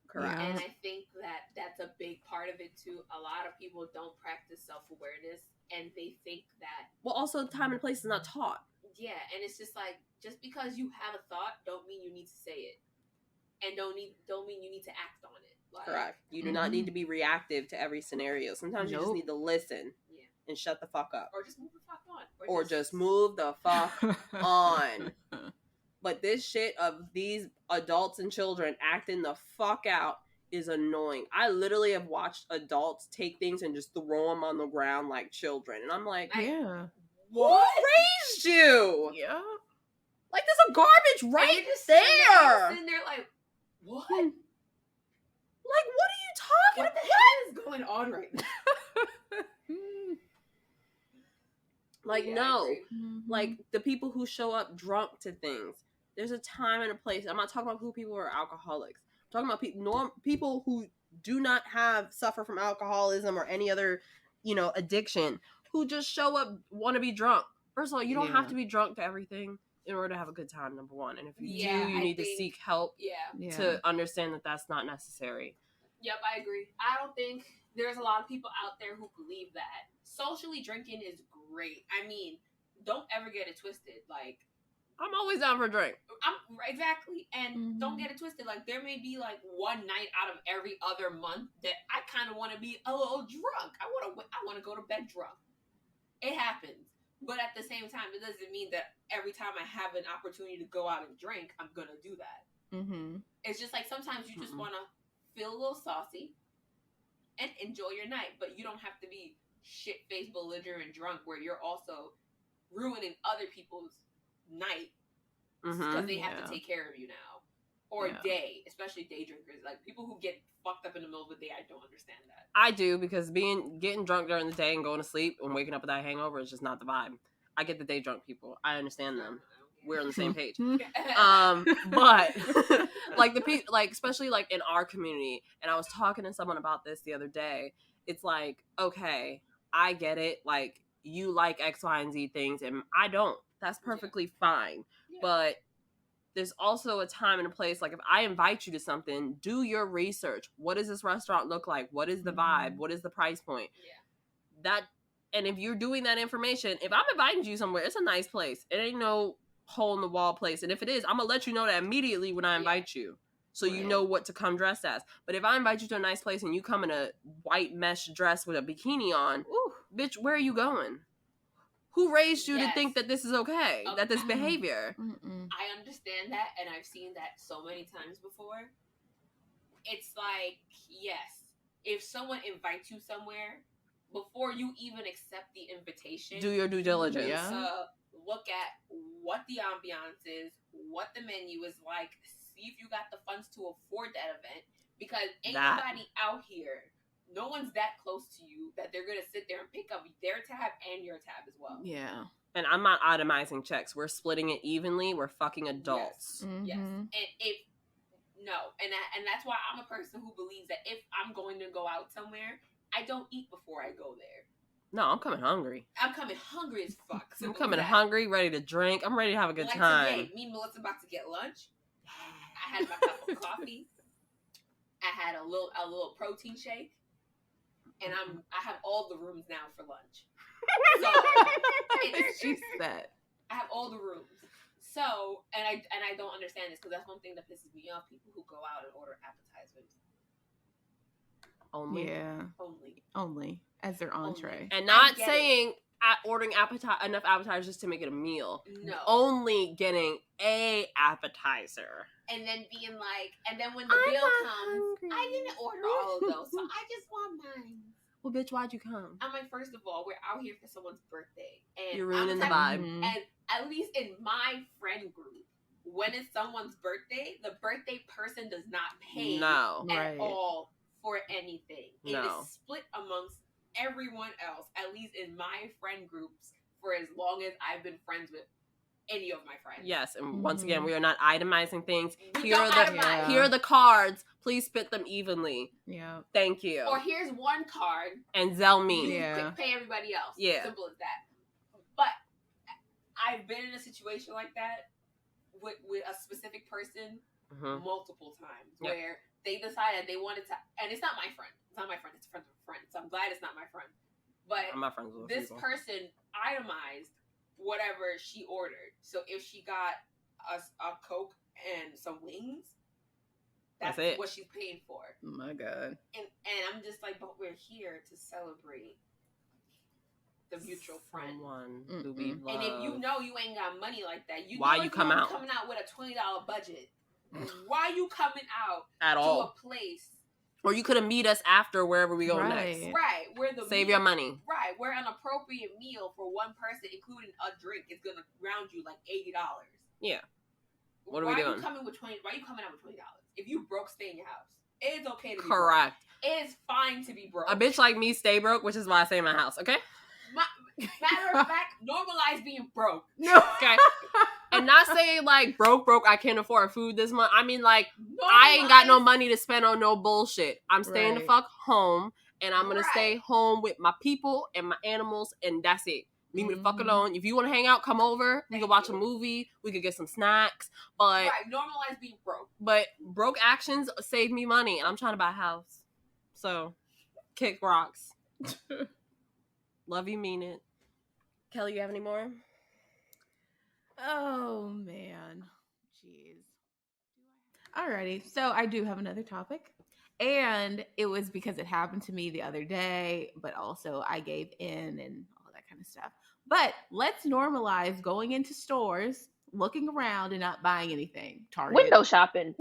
Correct. And I think that that's a big part of it, too. A lot of people don't practice self-awareness, and they think that... Well, also, time and place is not taught. Yeah, and it's just like, just because you have a thought don't mean you need to say it. And don't mean you need to act on it. Like, correct. You do not need to be reactive to every scenario. Sometimes you just need to listen and shut the fuck up. Or just move the fuck on. Or just move the fuck on. But this shit of these adults and children acting the fuck out is annoying. I literally have watched adults take things and just throw them on the ground like children. And I'm like, who raised you? Yeah. Like, there's a garbage right there. And they're like, what? Like, what are you talking about? What the hell is going on right now? Like, no. Like, the people who show up drunk to things. There's a time and a place. I'm not talking about people who are alcoholics. I'm talking about people who do not suffer from alcoholism or any other, addiction, who just show up, want to be drunk. First of all, you don't have to be drunk to everything in order to have a good time, number one. And if you do, you need to seek help to understand that that's not necessary. Yep, I agree. I don't think there's a lot of people out there who believe that socially drinking is great. I mean, don't ever get it twisted. Like, I'm always down for a drink. Exactly. And don't get it twisted. Like, there may be like one night out of every other month that I kind of want to be a little drunk. I want to go to bed drunk. It happens. But at the same time, it doesn't mean that every time I have an opportunity to go out and drink, I'm going to do that. Mm-hmm. It's just like sometimes you just want to feel a little saucy and enjoy your night. But you don't have to be shit-faced, belligerent, drunk where you're also ruining other people's night because they have to take care of you now. Or day, especially day drinkers. Like, people who get fucked up in the middle of the day, I don't understand that. I do, because getting drunk during the day and going to sleep and waking up with that hangover is just not the vibe. I get the day drunk people. I understand them. We're on the same page. But like especially like in our community, and I was talking to someone about this the other day. It's like, okay, I get it. Like, you like X, Y, and Z things, and I don't. That's perfectly fine. Yeah. But there's also a time and a place. Like, if I invite you to something, do your research. What does this restaurant look like? What is the vibe? What is the price point? And if you're doing that information, if I'm inviting you somewhere, it's a nice place. It ain't no hole in the wall place. And if it is, I'm gonna let you know that immediately when I invite you. So you know what to come dressed as. But if I invite you to a nice place and you come in a white mesh dress with a bikini on, bitch, where are you going? Who raised you to think that this is okay? That this behavior? I understand that, and I've seen that so many times before. It's like, yes, if someone invites you somewhere, before you even accept the invitation, do your due diligence. You need to look at what the ambiance is, what the menu is like, see if you got the funds to afford that event, because ain't nobody out here, no one's that close to you that they're gonna sit there and pick up their tab and your tab as well. Yeah. And I'm not itemizing checks. We're splitting it evenly. We're fucking adults. Yes. And if and that's why I'm a person who believes that if I'm going to go out somewhere, I don't eat before I go there. No, I'm coming hungry. I'm coming hungry as fuck. I'm coming hungry, ready to drink. I'm ready to have a good time. Today, me and Melissa about to get lunch. I had my cup of coffee. I had a little protein shake, and I have all the rooms now for lunch. So she said, I have all the rooms. So and I don't understand this, because that's one thing that pisses me off: people who go out and order appetizers. Only as their entree, and not saying ordering enough appetizers to make it a meal. No, only getting a appetizer, and then being like, and then when the bill comes, I didn't order all of those, so I just want mine. Well, bitch, why'd you come? I'm like, first of all, we're out here for someone's birthday, and you're ruining the vibe. And at least in my friend group, when it's someone's birthday, the birthday person does not pay at all for anything. It is split amongst everyone else, at least in my friend groups, for as long as I've been friends with any of my friends. Yes, and once again, we are not itemizing things. Here are the cards. Please split them evenly. Yeah. Thank you. Or here's one card. And Zell me. Pay everybody else. Yeah. Simple as that. But I've been in a situation like that with a specific person multiple times where they decided they wanted to, and it's not my friend. It's not my friend. It's a friend of a friend. So I'm glad it's not my friend. But I'm not friends with this people. person itemized whatever she ordered. So if she got a Coke and some wings, that's what she's paying for. Oh my God. And I'm just like, but we're here to celebrate the mutual friend. Who we love. And if you know you ain't got money like that, why you coming out with a $20 budget? Why you coming out at all to a place? Or you could have meet us after wherever we go next. Right. Where save your money. Right. Where an appropriate meal for one person, including a drink, is gonna round you like $80. Yeah. What are we doing? Why are you coming out with $20? If you broke, stay in your house. It is okay to be correct. Broke. It is fine to be broke. A bitch like me stay broke, which is why I stay in my house. Okay. Matter of fact, normalize being broke. No. Okay. And not saying like broke, I can't afford food this month. I mean like I ain't got no money to spend on no bullshit. I'm staying the fuck home, and I'm gonna stay home with my people and my animals, and that's it. Leave me the fuck alone. If you want to hang out, come over. We can watch a movie. We could get some snacks. But normalize being broke. But broke actions save me money, and I'm trying to buy a house. So kick rocks. Love you, mean it. Kelly, you have any more? Oh, man. Jeez. Alrighty. So I do have another topic. And it was because it happened to me the other day, but also I gave in and all that kind of stuff. But let's normalize going into stores, looking around and not buying anything. Target. Window shopping.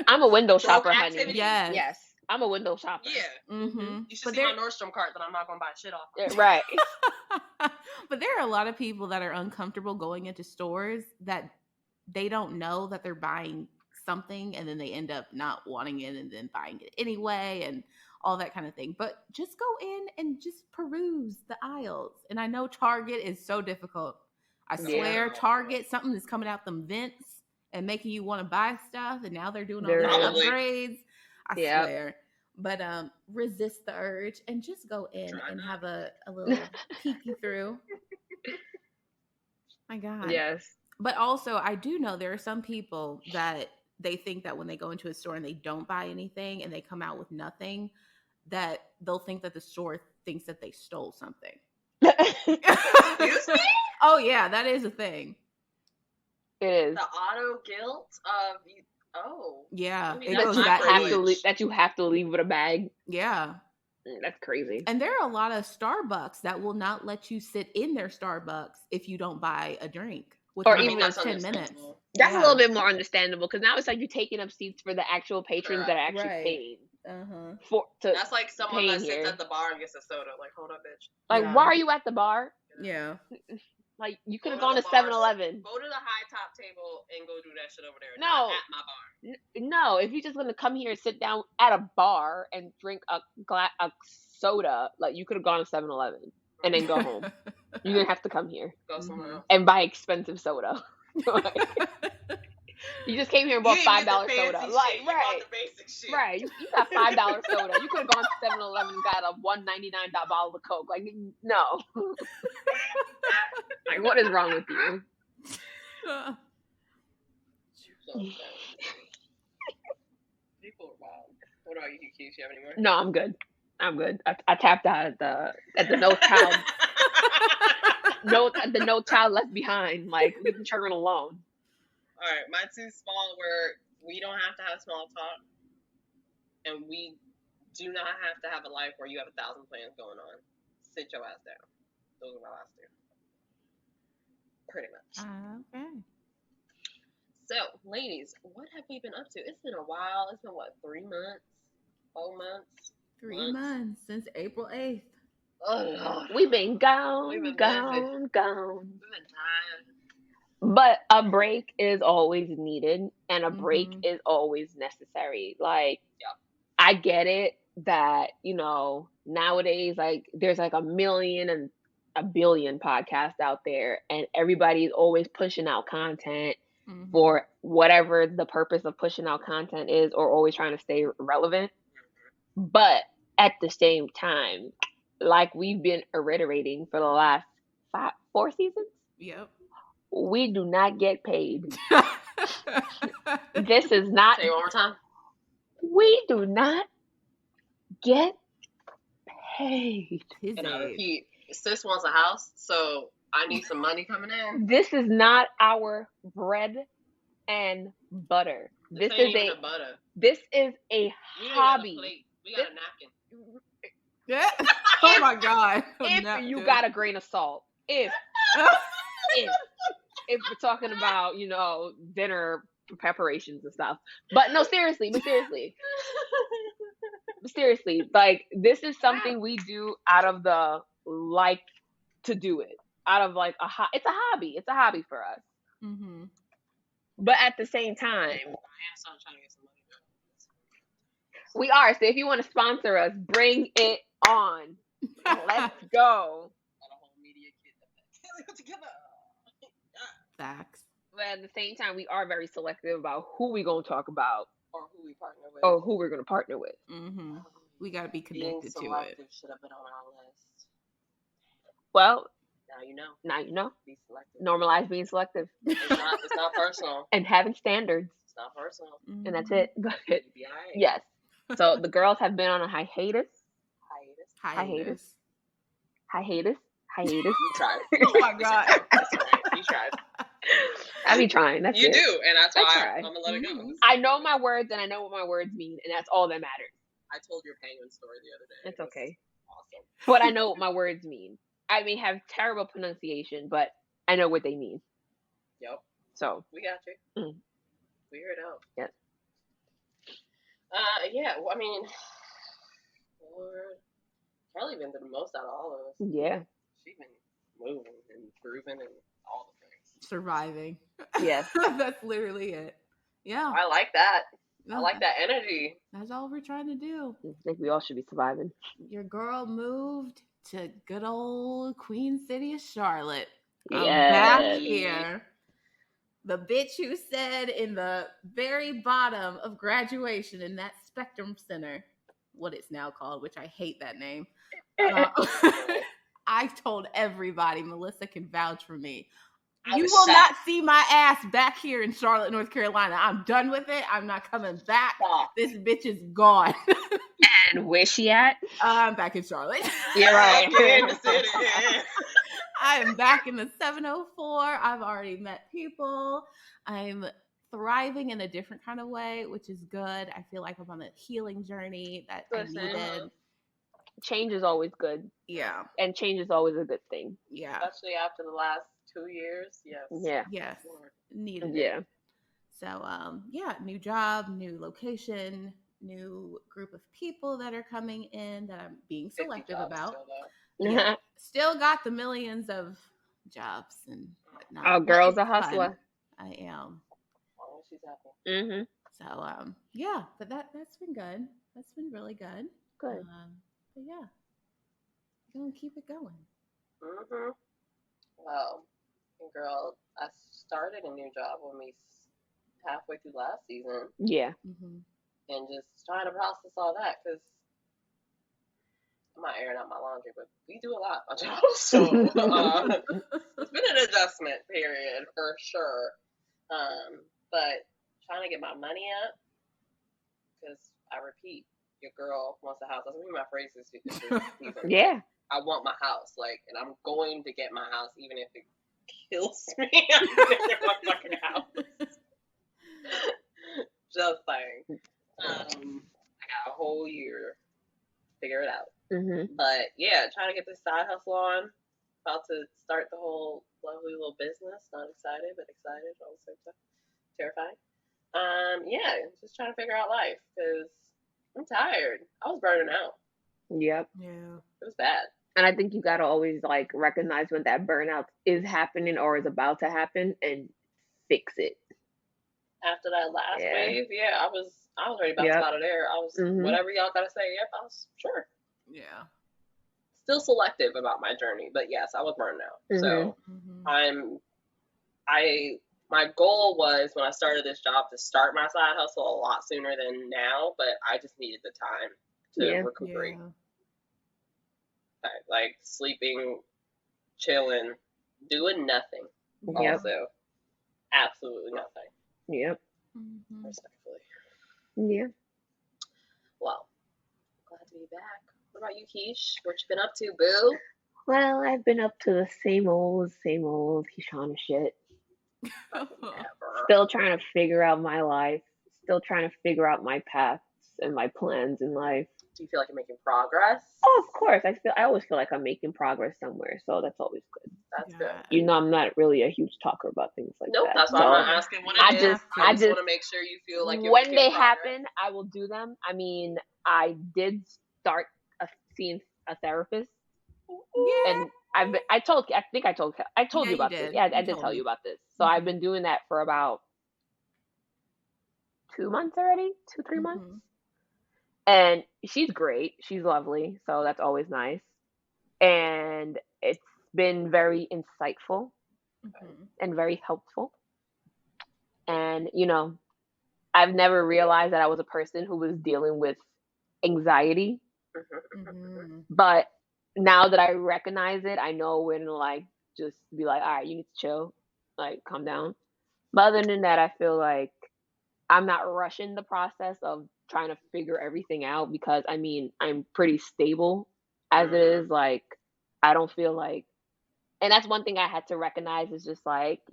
I'm a window shopper, honey. Yes. I'm a window shopper. Yeah. Mm-hmm. You should see my Nordstrom cart that I'm not going to buy shit off. Right. But there are a lot of people that are uncomfortable going into stores that they don't know that they're buying something, and then they end up not wanting it and then buying it anyway and all that kind of thing. But just go in and just peruse the aisles. And I know Target is so difficult. I swear Target, something is coming out them vents and making you want to buy stuff, and now they're doing all these upgrades. I swear. But resist the urge and just go in and have a little peeky through. My God. Yes. But also, I do know there are some people that they think that when they go into a store and they don't buy anything and they come out with nothing, that they'll think that the store thinks that they stole something. Excuse me? Oh, yeah, that is a thing. It is. The auto guilt of Yeah, I mean, it that's goes my that privilege. age. that you have to leave with a bag. Yeah. That's crazy. And there are a lot of Starbucks that will not let you sit in their Starbucks if you don't buy a drink. Or Within even the first that's 10 minutes. understandable. That's Yeah. a little bit more understandable because now it's like you're taking up seats for the actual patrons that are actually Right. paying Uh-huh. That's like someone that paying sits here. at the bar and gets a soda. Like, hold up, bitch. Like, Yeah. why are you at the bar? Yeah. Like, you could have Go gone to to the bar. 7-Eleven. Go to the high top table and go do that shit over there. No. Not at my bar. No, if you're just gonna come here and sit down at a bar and drink a soda, like you could have gone to 7-Eleven and then go home. You didn't have to come here Go somewhere else. and buy expensive soda. You just came here and bought $5 soda. Like, You right. bought the basic shit. Right, you got $5 soda. You could have gone to 7-Eleven and got a $1.99 bottle of Coke. Like, no. Like, what is wrong with you? So sad. People are wild. What about you, Keith? You have any more? No, I'm good. I tapped out at the no child. The no child left behind. Like, leave the children alone. All right, mine's too small where we don't have to have small talk, and we do not have to have a life where you have 1,000 plans going on. Sit your ass down. Those are my last two. Pretty much. Okay. So, ladies, what have we been up to? It's been a while. It's been, what, 3 months? 4 months? 3 months since April 8th. Oh, We've been gone. We've been gone. We've been tired. But a break is always needed, and a break is always necessary. Like, I get it that, nowadays, like, there's like a million and a billion podcasts out there, and everybody's always pushing out content for whatever the purpose of pushing out content is, or always trying to stay relevant. But at the same time, like we've been reiterating for the last 4 seasons, Yep. we do not get paid. This is not. Say it one more time. We do not get paid. And I repeat, sis wants a house, so I need some money coming in. This is not our bread and butter. This is a butter. This is a hobby. We got a napkin. Yeah. Oh my God. If you got a grain of salt. If we're talking about, dinner preparations and stuff. But no, seriously. Seriously, like, this is something we do out of the like to do it. Out of like it's a hobby. It's a hobby for us. Mm-hmm. But at the same time, I am trying to get some money. we are. So if you want to sponsor us, bring it on. Let's go. Got a whole media kit together. Facts. But at the same time, we are very selective about who we gonna talk about Or who we partner with. or who we're gonna partner with. Mm-hmm. We got to be Being connected to selective it. should have been on our list. Well, Now you know. Be selective. Normalize being selective It's not personal. and having standards, It's not personal. Mm-hmm. and that's it. But You'll be all right. yes. So the girls have been on a hiatus. Hiatus. You tried. Oh my God. You tried. I be trying. That's You it. do, and that's why try. I'm gonna let it go. Mhm. I know my words and I know what my words mean, and that's all that matters. I told your penguin story the other day. It's It was okay. Awesome. But I know what my words mean. I may have terrible pronunciation, but I know what they mean. Yep. So We got you. Mm. We heard out. Yes. Yeah. Well, I mean, Lord, Kelly been through the most out of all of us. yeah. She's been moving and grooving and all the things. Surviving. Yes. That's literally it. Yeah. I like that. I No, like that energy. That's all we're trying to do. I think we all should be surviving. Your girl moved to good old Queen City of Charlotte. I'm Yes. back here. The bitch who said in the very bottom of graduation in that Spectrum Center, what it's now called, which I hate that name. I told everybody, Melissa can vouch for me. I You was will not shocked. see my ass back here in Charlotte, North Carolina. I'm done with it. I'm not coming back. Stop. This bitch is gone. And where's she at? I'm back in Charlotte. You're right. Up in the city. I'm back in the 704. I've already met people. I'm thriving in a different kind of way, which is good. I feel like I'm on a healing journey that I Listen, needed. change is always good, Yeah. and change is always a good thing. Yeah. Especially after the last 2 years. Yes. Yeah. Yes. Needed Yeah. it. So, yeah, new job, new location, new group of people that are coming in that I'm being 50 selective jobs about. still, though. Yeah, still got the millions of jobs and whatnot. Our but girl's it's a hustler. fun. I am. Oh, she's happy. Mm-hmm. So, yeah, but that's been good. That's been really good. Good. But yeah, gonna keep it going. Mm-hmm. Well, girl, I started a new job when we halfway through last season. Yeah. Mm-hmm. And just trying to process all that because I'm not airing out my laundry, but we do a lot on jobs. So it's been an adjustment period for sure. But trying to get my money up because I repeat, your girl wants a house. That's gonna be my phrase this season. Yeah. I want my house, and I'm going to get my house, even if it kills me. I'm gonna get my fucking house. Just saying. I got a whole year to figure it out. Mm-hmm. But yeah, trying to get this side hustle on. About to start the whole lovely little business. Not excited, but excited all the same time. Terrifying. Yeah, just trying to figure out life because I'm tired. I was burning out. Yep. Yeah. It was bad. And I think you gotta always recognize when that burnout is happening or is about to happen and fix it. After that last wave, yeah, I was ready to bounce out of there. I was whatever y'all gotta say. Yep, I was sure. Yeah. Still selective about my journey, but yes, I was burned out. So my goal was when I started this job to start my side hustle a lot sooner than now, but I just needed the time to recuperate. Yeah. Like sleeping, chilling, doing nothing. Yep. Also, absolutely nothing. Yep. Respectfully. Yeah. Well, glad to be back. What about you, Keish? What you been up to, boo? Well, I've been up to the same old Kishana shit. Still trying to figure out my life. Still trying to figure out my paths and my plans in life. Do you feel like you're making progress? Oh, of course. I always feel like I'm making progress somewhere, so that's always good. That's good. You know, I'm not really a huge talker about things like that. That's why I'm not asking what it is. I just want to make sure you feel like you're when they progress. happen, I will do them. I mean, I did start seeing a therapist. Yeah. And I think I told you about this. Yeah, I did tell you about this. So I've been doing that for about 2 months already, 2-3 months. And she's great. She's lovely. So that's always nice. And it's been very insightful and very helpful. And, you know, I've never realized that I was a person who was dealing with anxiety. But now that I recognize it, I know when to just be like, all right, you need to chill, calm down. But other than that, I feel like I'm not rushing the process of trying to figure everything out because I mean, I'm pretty stable as it is. I don't feel like, and that's one thing I had to recognize is just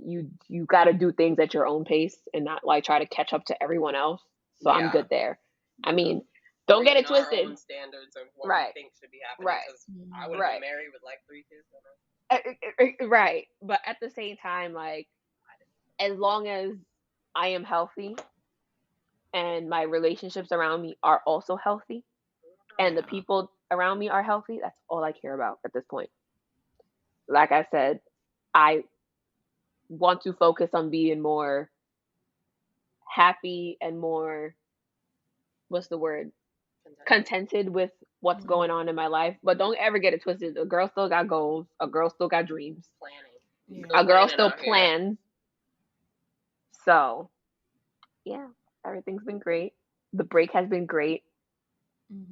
you got to do things at your own pace and not try to catch up to everyone else. So I'm good there. I mean, don't get it twisted. Our own standards of what we think should be happening. Because I would have been married with 3 kids. Right. But at the same time, as long as I am healthy and my relationships around me are also healthy and the people around me are healthy, that's all I care about at this point. Like I said, I want to focus on being more happy and more, what's the word? Contented with what's going on in my life. But don't ever get it twisted. A girl still got goals. A girl still got dreams. Planning. A girl still plans. So, yeah, everything's been great. The break has been great.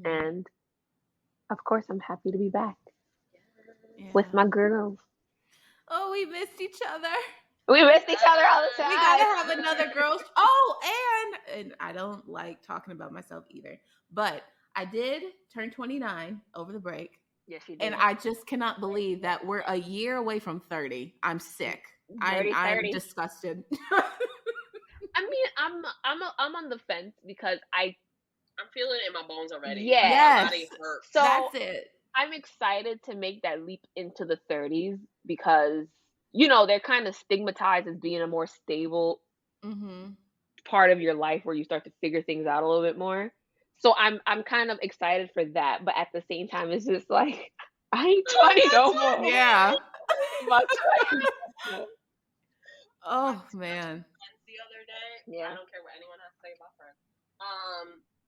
And, of course, I'm happy to be back with my girls. Oh, we missed each other. We missed each other all the time. We gotta have another girls. Oh, and I don't like talking about myself either, but I did turn 29 over the break. Yes, she did. And I just cannot believe that we're a year away from 30. I'm sick. I'm 30. disgusted. I mean, I'm on the fence because I'm feeling it in my bones already. Yeah. Yes. My body hurts. So That's it. I'm excited to make that leap into the 30s because, you know, they're kind of stigmatized as being a more stable part of your life where you start to figure things out a little bit more. So I'm kind of excited for that, but at the same time, it's just like I ain't 20 no more. Yeah. My 20. Oh man. The other day, Yeah. I don't care what anyone has to say about friends.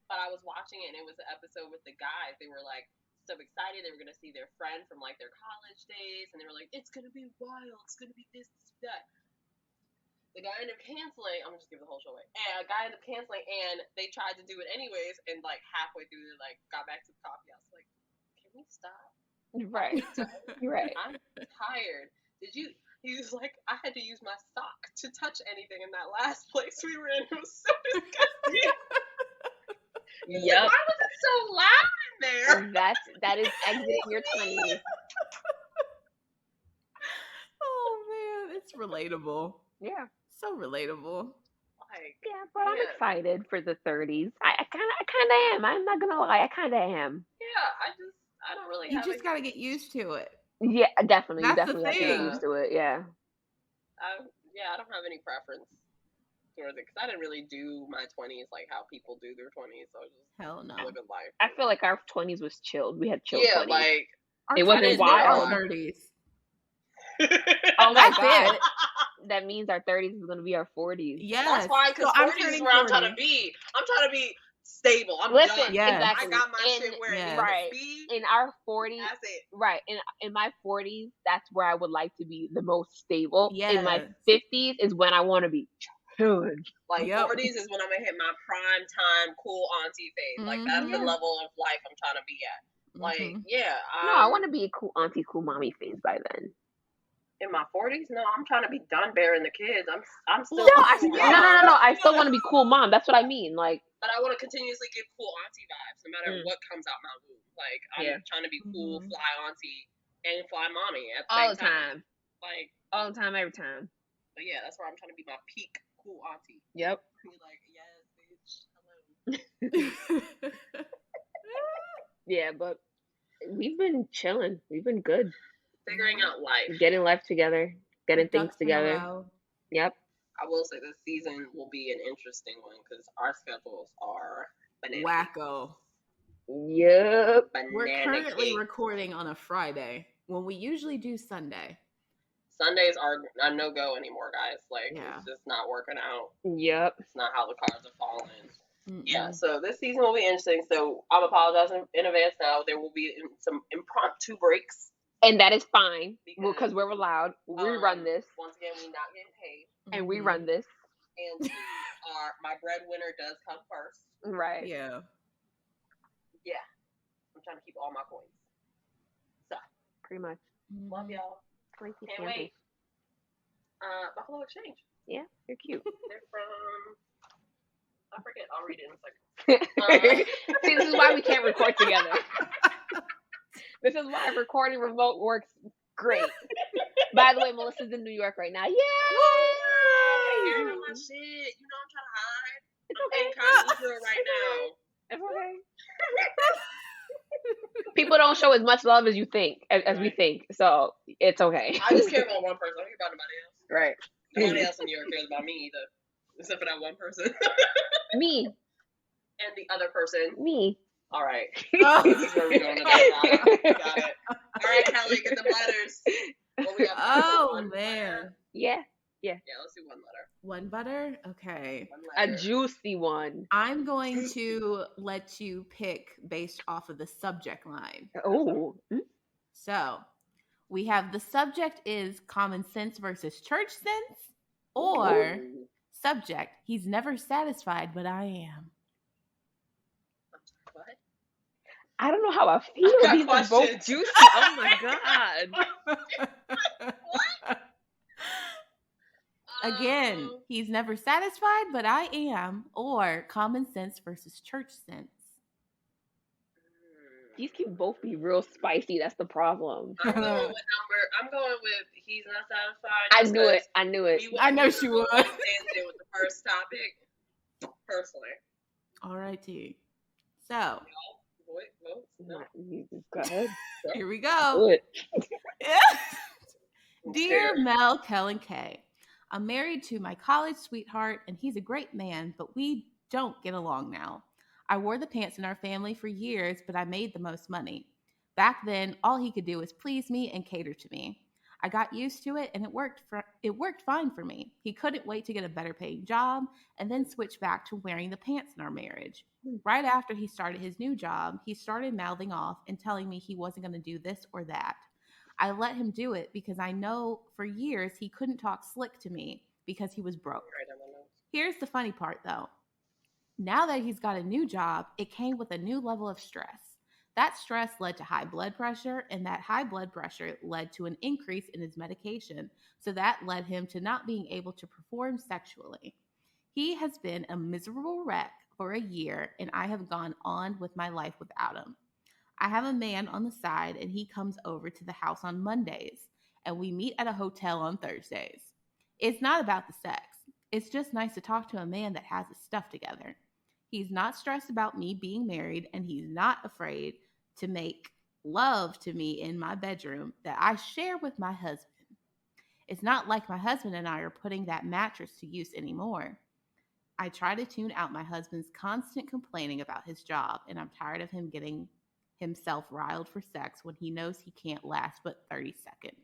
But I was watching it and it was an episode with the guys. They were like so excited they were gonna see their friend from like their college days, and they were like, "It's gonna be wild. It's gonna be this, that." The guy ended up canceling. I'm just giving the whole show away. And a guy ended up canceling, and they tried to do it anyways. And like halfway through, they like got back to the coffee house. Like, can we stop? Right. You're right. I'm tired. Did you? He was like, I had to use my sock to touch anything in that last place we were in. It was so disgusting. Yep. Why was it so loud in there? That is exiting your 20s. Oh man, it's relatable. Yeah. So relatable. Like, Yeah, but I'm excited for the 30s. I kind of am. I'm not gonna lie. I kind of am. yeah, I don't really. You just gotta get used to it. Yeah, definitely. That's You the definitely have to get thing. used to it. Yeah. I don't have any preference towards it because I didn't really do my 20s like how people do their 20s. So I just Hell no. living life. I feel like our 20s was chilled. We had chilled Yeah, 20s. like It wasn't wild. 30s. Oh my That's god. it. That means our 30s is gonna be our 40s. Yes. that's fine because So 40s is where I'm trying to be. I'm trying to be stable. I'm Listen, done. Yes. exactly. I got my shit where it needs right. to be. In our 40s, That's it. right. In my 40s, that's where I would like to be the most stable. Yes. In my 50s is when I want to be chilling. Like Yep. 40s is when I'm gonna hit my prime time cool auntie phase. Like that's the level of life I'm trying to be at. Like No, I want to be a cool auntie, cool mommy phase by then. in my 40s. No, I'm trying to be done bearing the kids. I'm still No, cool mom. no. I still want to be cool mom. That's what I mean. Like, But I want to continuously give cool auntie vibes no matter what comes out my womb. Like I'm trying to be cool fly auntie and fly mommy at the all same the time. Like All the time, every time. but yeah, that's where I'm trying to be my peak cool auntie. Yep. Be like, yes, bitch, hello. Yeah, but we've been chilling. We've been good. Figuring out life. Getting life together. Getting things Ducks in a together. row. Yep. I will say this season will be an interesting one because our schedules are bananas. Wacko. Yep. We're currently recording on a Friday when we usually do Sunday. Sundays are a no-go anymore, guys. Like, it's just not working out. Yep. It's not how the cards are falling. Yeah, so this season will be interesting. So I'm apologizing in advance now. There will be some impromptu breaks. And that is fine because we're allowed. We run this. Once again, we're not getting paid. And we run this. And my breadwinner does come first. Right. Yeah. Yeah. I'm trying to keep all my coins. So. Pretty much. Love y'all. Can't wait. Buffalo Exchange. Yeah, they're cute. They're from... I forget. I'll read it in a second. See, this is why we can't record together. This is why recording remote works great. By the way, Melissa's in New York right now. Yay! Hearing my shit. You know I'm trying to hide. It's okay. I'm kind of right now. It's okay. People don't show as much love as you think, as we think. So it's okay. I just care about one person. I don't care about nobody else. Right. Nobody else in New York cares about me either, except for that one person. Me. And the other person. Me. All right. This is where we're going today. Got it. All right, Kelly, get the letters. What we got? Oh, man. Yeah. Yeah, let's do one letter. One butter? Okay. One A juicy one. I'm going to let you pick based off of the subject line. Oh. So we have the subject is common sense versus church sense, or subject, he's never satisfied, but I am. What? I don't know how I feel. These are both juicy. Oh my god. What? Again, he's never satisfied, but I am. Or common sense versus church sense. These can both be real spicy. That's the problem. I'm going with he's not satisfied. I knew it. I knew it. I know she would. Tangent with the first topic, personally. All right, T. So, No. Go ahead. here we go. Dear Mel, Kellen K, I'm married to my college sweetheart, and he's a great man, but we don't get along now. I wore the pants in our family for years, but I made the most money. Back then, all he could do was please me and cater to me. I got used to it, and it worked fine for me. He couldn't wait to get a better paying job and then switch back to wearing the pants in our marriage. Right after he started his new job, he started mouthing off and telling me he wasn't going to do this or that. I let him do it because I know for years he couldn't talk slick to me because he was broke. Here's the funny part, though. Now that he's got a new job, it came with a new level of stress. That stress led to high blood pressure, and that high blood pressure led to an increase in his medication. So that led him to not being able to perform sexually. He has been a miserable wreck for a year, and I have gone on with my life without him. I have a man on the side, and he comes over to the house on Mondays, and we meet at a hotel on Thursdays. It's not about the sex. It's just nice to talk to a man that has his stuff together. He's not stressed about me being married, and he's not afraid to make love to me in my bedroom that I share with my husband. It's not like my husband and I are putting that mattress to use anymore. I try to tune out my husband's constant complaining about his job, and I'm tired of him getting himself riled for sex when he knows he can't last but 30 seconds.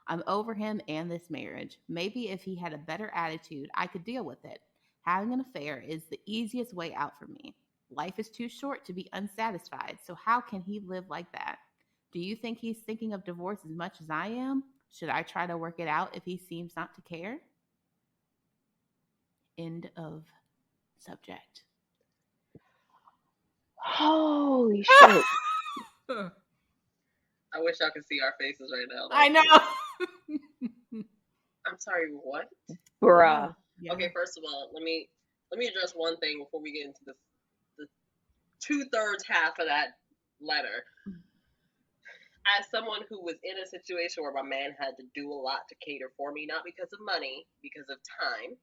I'm over him and this marriage. Maybe if he had a better attitude, I could deal with it. Having an affair is the easiest way out for me. Life is too short to be unsatisfied, so how can he live like that? Do you think he's thinking of divorce as much as I am? Should I try to work it out if he seems not to care? End of subject. Holy shit. I wish y'all could see our faces right now. I know. I'm sorry, what? Bruh. Yeah. Okay, first of all, let me address one thing before we get into the 2/3 half of that letter. As someone who was in a situation where my man had to do a lot to cater for me, not because of money, because of time,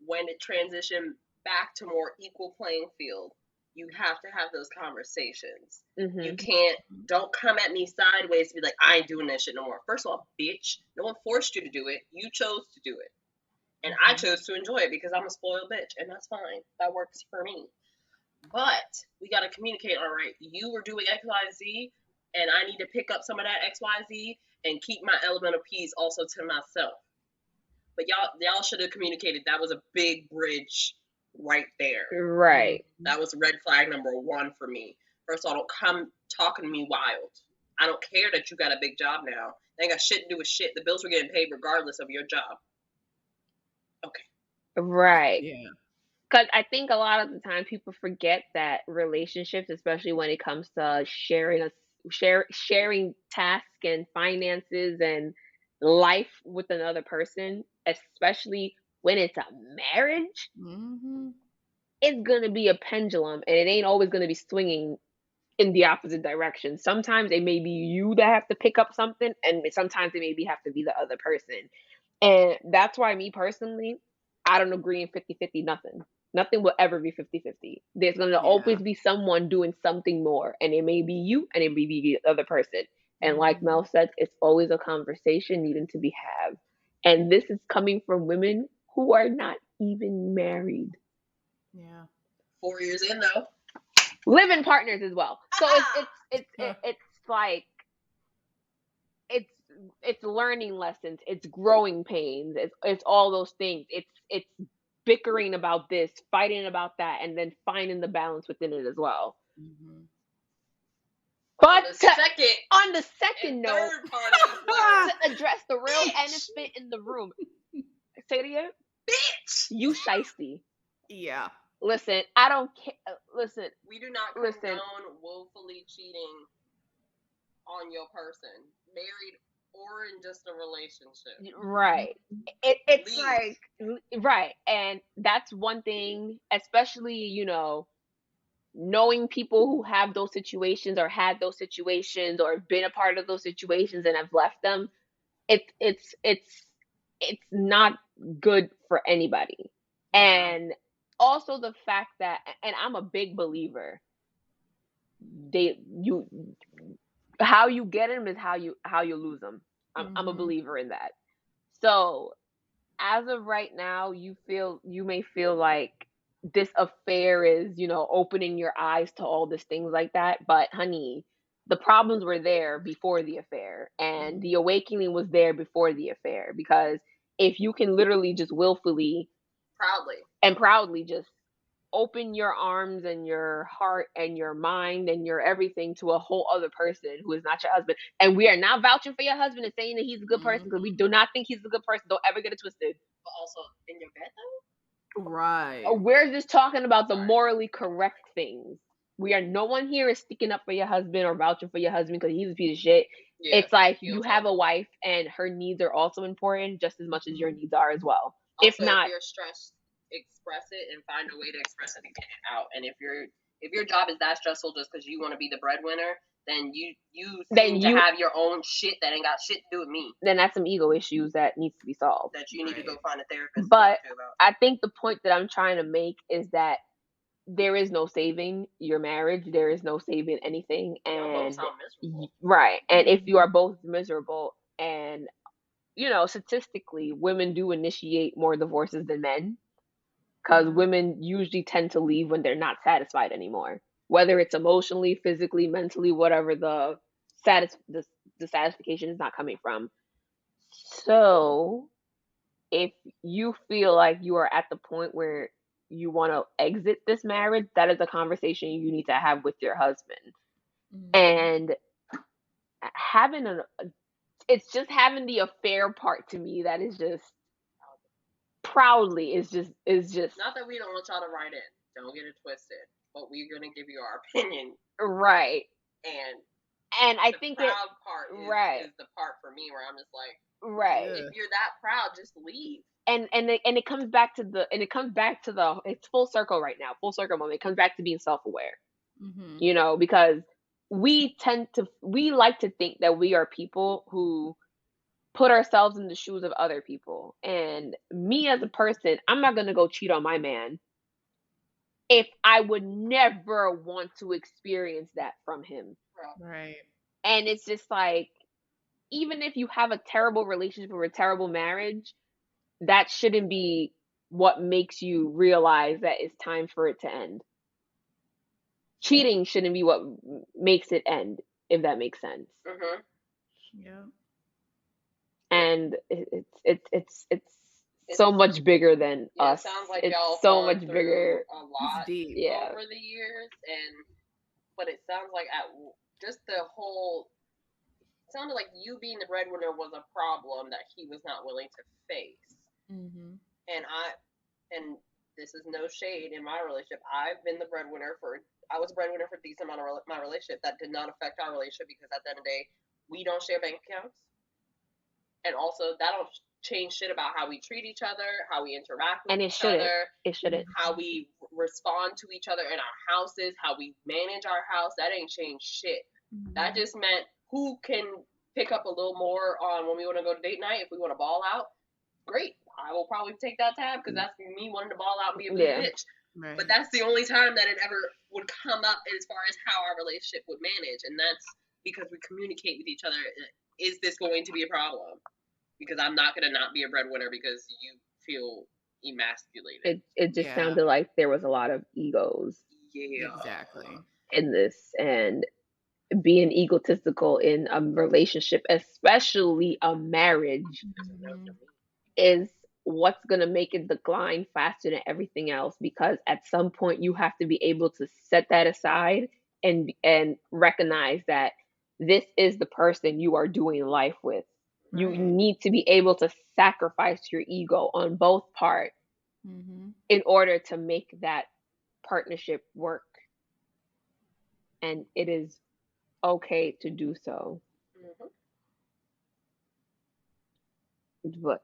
when it transitioned back to more equal playing field, you have to have those conversations. Mm-hmm. You don't come at me sideways to be like, I ain't doing that shit no more. First of all, bitch, no one forced you to do it. You chose to do it. And I chose to enjoy it because I'm a spoiled bitch, and that's fine. That works for me. But we got to communicate, all right, you were doing X, Y, Z, and I need to pick up some of that X, Y, Z and keep my element of peace also to myself. But y'all should have communicated. That was a big bridge right there. Right. That was red flag number 1 for me. First of all, don't come talking to me wild. I don't care that you got a big job now. They ain't got shit to do with shit. The bills were getting paid regardless of your job. Okay. Right. Yeah. Because I think a lot of the time people forget that relationships, especially when it comes to sharing tasks and finances and life with another person, especially when it's a marriage, it's going to be a pendulum, and it ain't always going to be swinging in the opposite direction. Sometimes it may be you that have to pick up something, and sometimes it maybe have to be the other person. And that's why me personally, I don't agree in 50-50 nothing. Nothing will ever be 50-50. There's going to always be someone doing something more, and it may be you and it may be the other person. And like Mel said, it's always a conversation needing to be had. And this is coming from women who are not even married. Yeah. 4 years in though. Living partners as well. So it's like it's learning lessons, it's growing pains, it's all those things. It's bickering about this, fighting about that, and then finding the balance within it as well. Mm-hmm. But on the second note, third part of to address the real elephant in the room. Say it again. Bitch! You shiesty. Yeah. Listen, I don't care. Listen. We do not condone woefully cheating on your person, married or in just a relationship. Right. It's Leave. like, right. And that's one thing, especially, knowing people who have those situations or had those situations or been a part of those situations and have left them, it's not good for anybody. And also the fact that, and I'm a big believer, how you get them is how you lose them. I'm a believer in that. So as of right now, you may feel like this affair is, opening your eyes to all these things like that. But honey, the problems were there before the affair, and the awakening was there before the affair. Because if you can literally just willfully, proudly just open your arms and your heart and your mind and your everything to a whole other person who is not your husband. And we are not vouching for your husband and saying that he's a good person, because we do not think he's a good person. Don't ever get it twisted. But also in your bed though? Right. We're just talking about the morally correct things. No one here is sticking up for your husband or vouching for your husband because he's a piece of shit. Yeah, it's like you have a wife and her needs are also important just as much as your needs are as well. Also, if not, if you're stressed, express it and find a way to express it and get it out. And if your job is that stressful just because you want to be the breadwinner, then you seem to have your own shit that ain't got shit to do with me. Then that's some ego issues that needs to be solved. That you need to go find a therapist. But I think the point that I'm trying to make is that there is no saving your marriage. There is no saving anything. And right. And if you are both miserable, and statistically, women do initiate more divorces than men, because women usually tend to leave when they're not satisfied anymore, whether it's emotionally, physically, mentally, whatever the satisfaction is not coming from. So if you feel like you are at the point where you want to exit this marriage, that is a conversation you need to have with your husband. And it's just having the affair part to me that is just proudly is just not that we don't want y'all to write in. Don't get it twisted. But we're gonna give you our opinion. Right. And I think the proud part is the part for me where I'm just like, right. If you're that proud, just leave. And it comes back to it's full circle right now, full circle moment. It comes back to being self-aware. Because we like to think that we are people who put ourselves in the shoes of other people. And me as a person, I'm not going to go cheat on my man if I would never want to experience that from him. Right. And it's just like, even if you have a terrible relationship or a terrible marriage, that shouldn't be what makes you realize that it's time for it to end. Cheating shouldn't be what makes it end, if that makes sense. Yeah. And it's so much bigger than us. It sounds like it's y'all so much bigger. A lot over the years, but it sounds like just the whole. It sounded like you being the breadwinner was a problem that he was not willing to face. And this is no shade in my relationship. I was a breadwinner for a decent amount of my relationship. That did not affect our relationship because at the end of the day, we don't share bank accounts. And also, that don't change shit about how we treat each other, how we interact with each other. It shouldn't. How we respond to each other in our houses, how we manage our house. That ain't changed shit. That just meant who can pick up a little more on when we want to go to date night. If we want to ball out, great. I will probably take that tab because that's me wanting to ball out and be a big bitch. Right. But that's the only time that it ever would come up as far as how our relationship would manage. And that's because we communicate with each other. Is this going to be a problem? Because I'm not going to not be a breadwinner because you feel emasculated. It just sounded like there was a lot of egos. Yeah. Exactly. In this. And being egotistical in a relationship, especially a marriage, is what's going to make it decline faster than everything else. Because at some point you have to be able to set that aside and recognize that this is the person you are doing life with. You need to be able to sacrifice your ego on both parts in order to make that partnership work. And it is okay to do so. But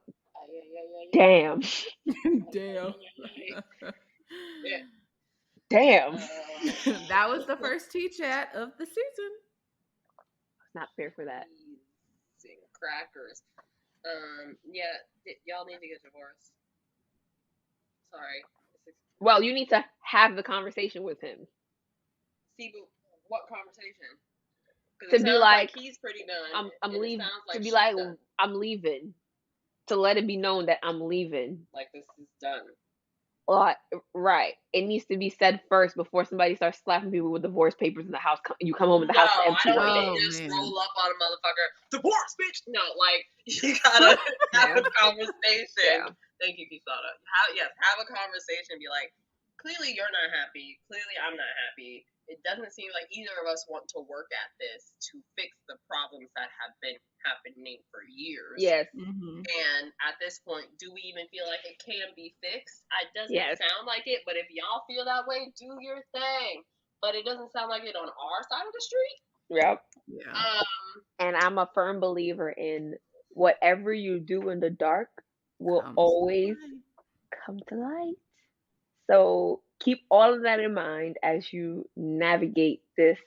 damn. Damn. Damn. That was the first tea chat of the season. It's not fair for that. Amazing crackers. Yeah, y'all need to get divorced. Sorry. Well, you need to have the conversation with him. See, but what conversation? To be like, he's pretty done. I'm leaving. Like to be like, done. I'm leaving. To let it be known that I'm leaving. Like, this is done. Right. It needs to be said first before somebody starts slapping people with divorce papers in the house. You come home with the house empty. I don't one day. want to just roll up on a motherfucker. Divorce, bitch! No, like, you gotta have a conversation. Yeah. Thank you, Kisada. Have a conversation. Be like, clearly you're not happy. Clearly I'm not happy. It doesn't seem like either of us want to work at this to fix the problems that have been happening for years. Yes. Mm-hmm. And at this point, do we even feel like it can be fixed? It doesn't sound like it, but if y'all feel that way, do your thing. But it doesn't sound like it on our side of the street. Yep. Yeah. And I'm a firm believer in whatever you do in the dark will always come to light. So keep all of that in mind as you navigate this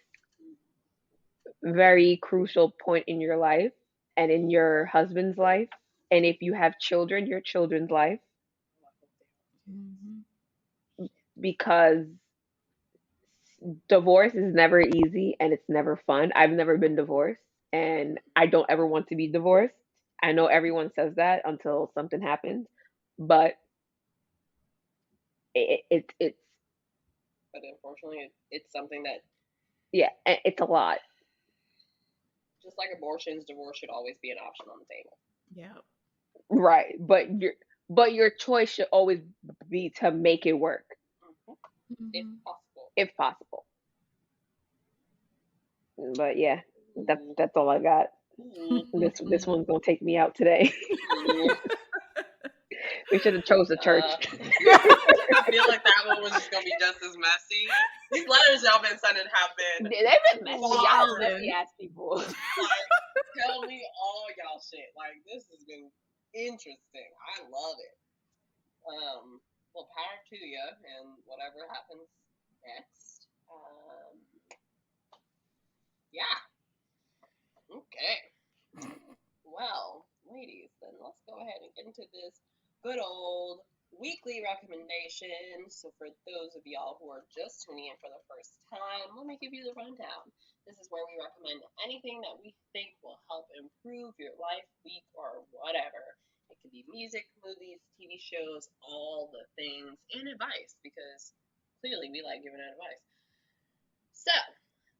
very crucial point in your life and in your husband's life. And if you have children, your children's life. Mm-hmm. Because divorce is never easy and it's never fun. I've never been divorced and I don't ever want to be divorced. I know everyone says that until something happens, but it's but unfortunately it's something that it's a lot. Just like abortions, divorce should always be an option on the table. Yeah. Right, but your choice should always be to make it work. Mm-hmm. If possible. But yeah, that's all I got. This one's gonna take me out today. We should have chose the church. I feel like that one was just gonna be just as messy. These letters y'all been sending have been. They've been messy. Y'all messy ass people. Like, tell me all y'all shit. Like, this has been interesting. I love it. Well, power to you, and whatever happens next. Yeah. Okay. Well, ladies, then let's go ahead and get into this good old weekly recommendation. So for those of y'all who are just tuning in for the first time, let me give you the rundown. This is where we recommend anything that we think will help improve your life, week, or whatever. It could be music, movies, TV shows, all the things, and advice, because clearly we like giving out advice. So,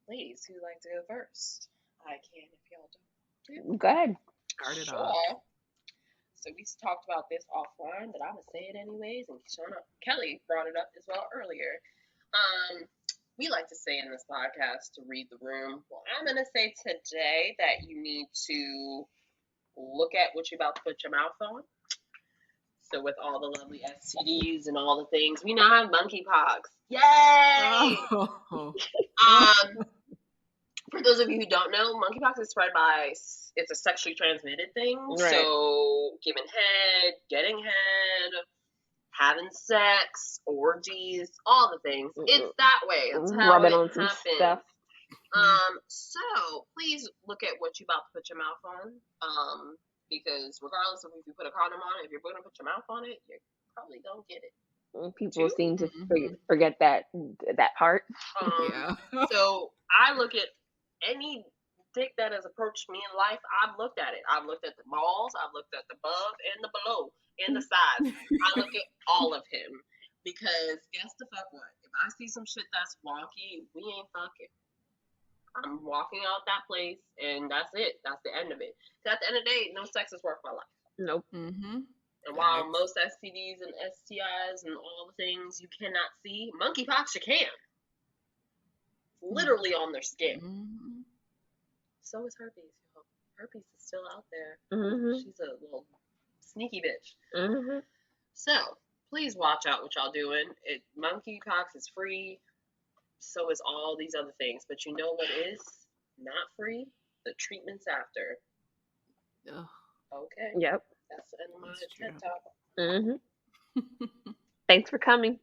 ladies, who'd like to go first? I can if y'all don't. Go ahead. Start it off. So we talked about this offline, but I'm going to say it anyways, and Kelly brought it up as well earlier. We like to say in this podcast to read the room. Well, I'm going to say today that you need to look at what you're about to put your mouth on. So with all the lovely STDs and all the things, we now have monkeypox. Yay! Oh. For those of you who don't know, monkeypox is spread by, it's a sexually transmitted thing. Right. So giving head, getting head, having sex, orgies, all the things. It's that way. It's how rubbing it on some happens. stuff. So please look at what you're about to put your mouth on. Because regardless of if you put a condom on it, if you're going to put your mouth on it, you probably don't get it. People seem to forget that part. Yeah. So I look at any dick that has approached me in life. I've looked at it. I've looked at the balls. I've looked at the above and the below and the sides. I look at all of him because guess the fuck what? If I see some shit that's wonky, we ain't fucking. I'm walking out that place and that's it. That's the end of it. So at the end of the day, no sex is worth my life. Nope. Mm-hmm. And while most STDs and STIs and all the things you cannot see, monkeypox you can. Literally on their skin. Mm-hmm. So is herpes. Herpes is still out there. Mm-hmm. She's a little sneaky bitch. Mm-hmm. So please watch out what y'all doing. Monkeypox is free. So is all these other things. But you know what is not free? The treatments after. Ugh. Okay. Yep. That's the end of my That's TED true. Talk. Mm-hmm. Thanks for coming.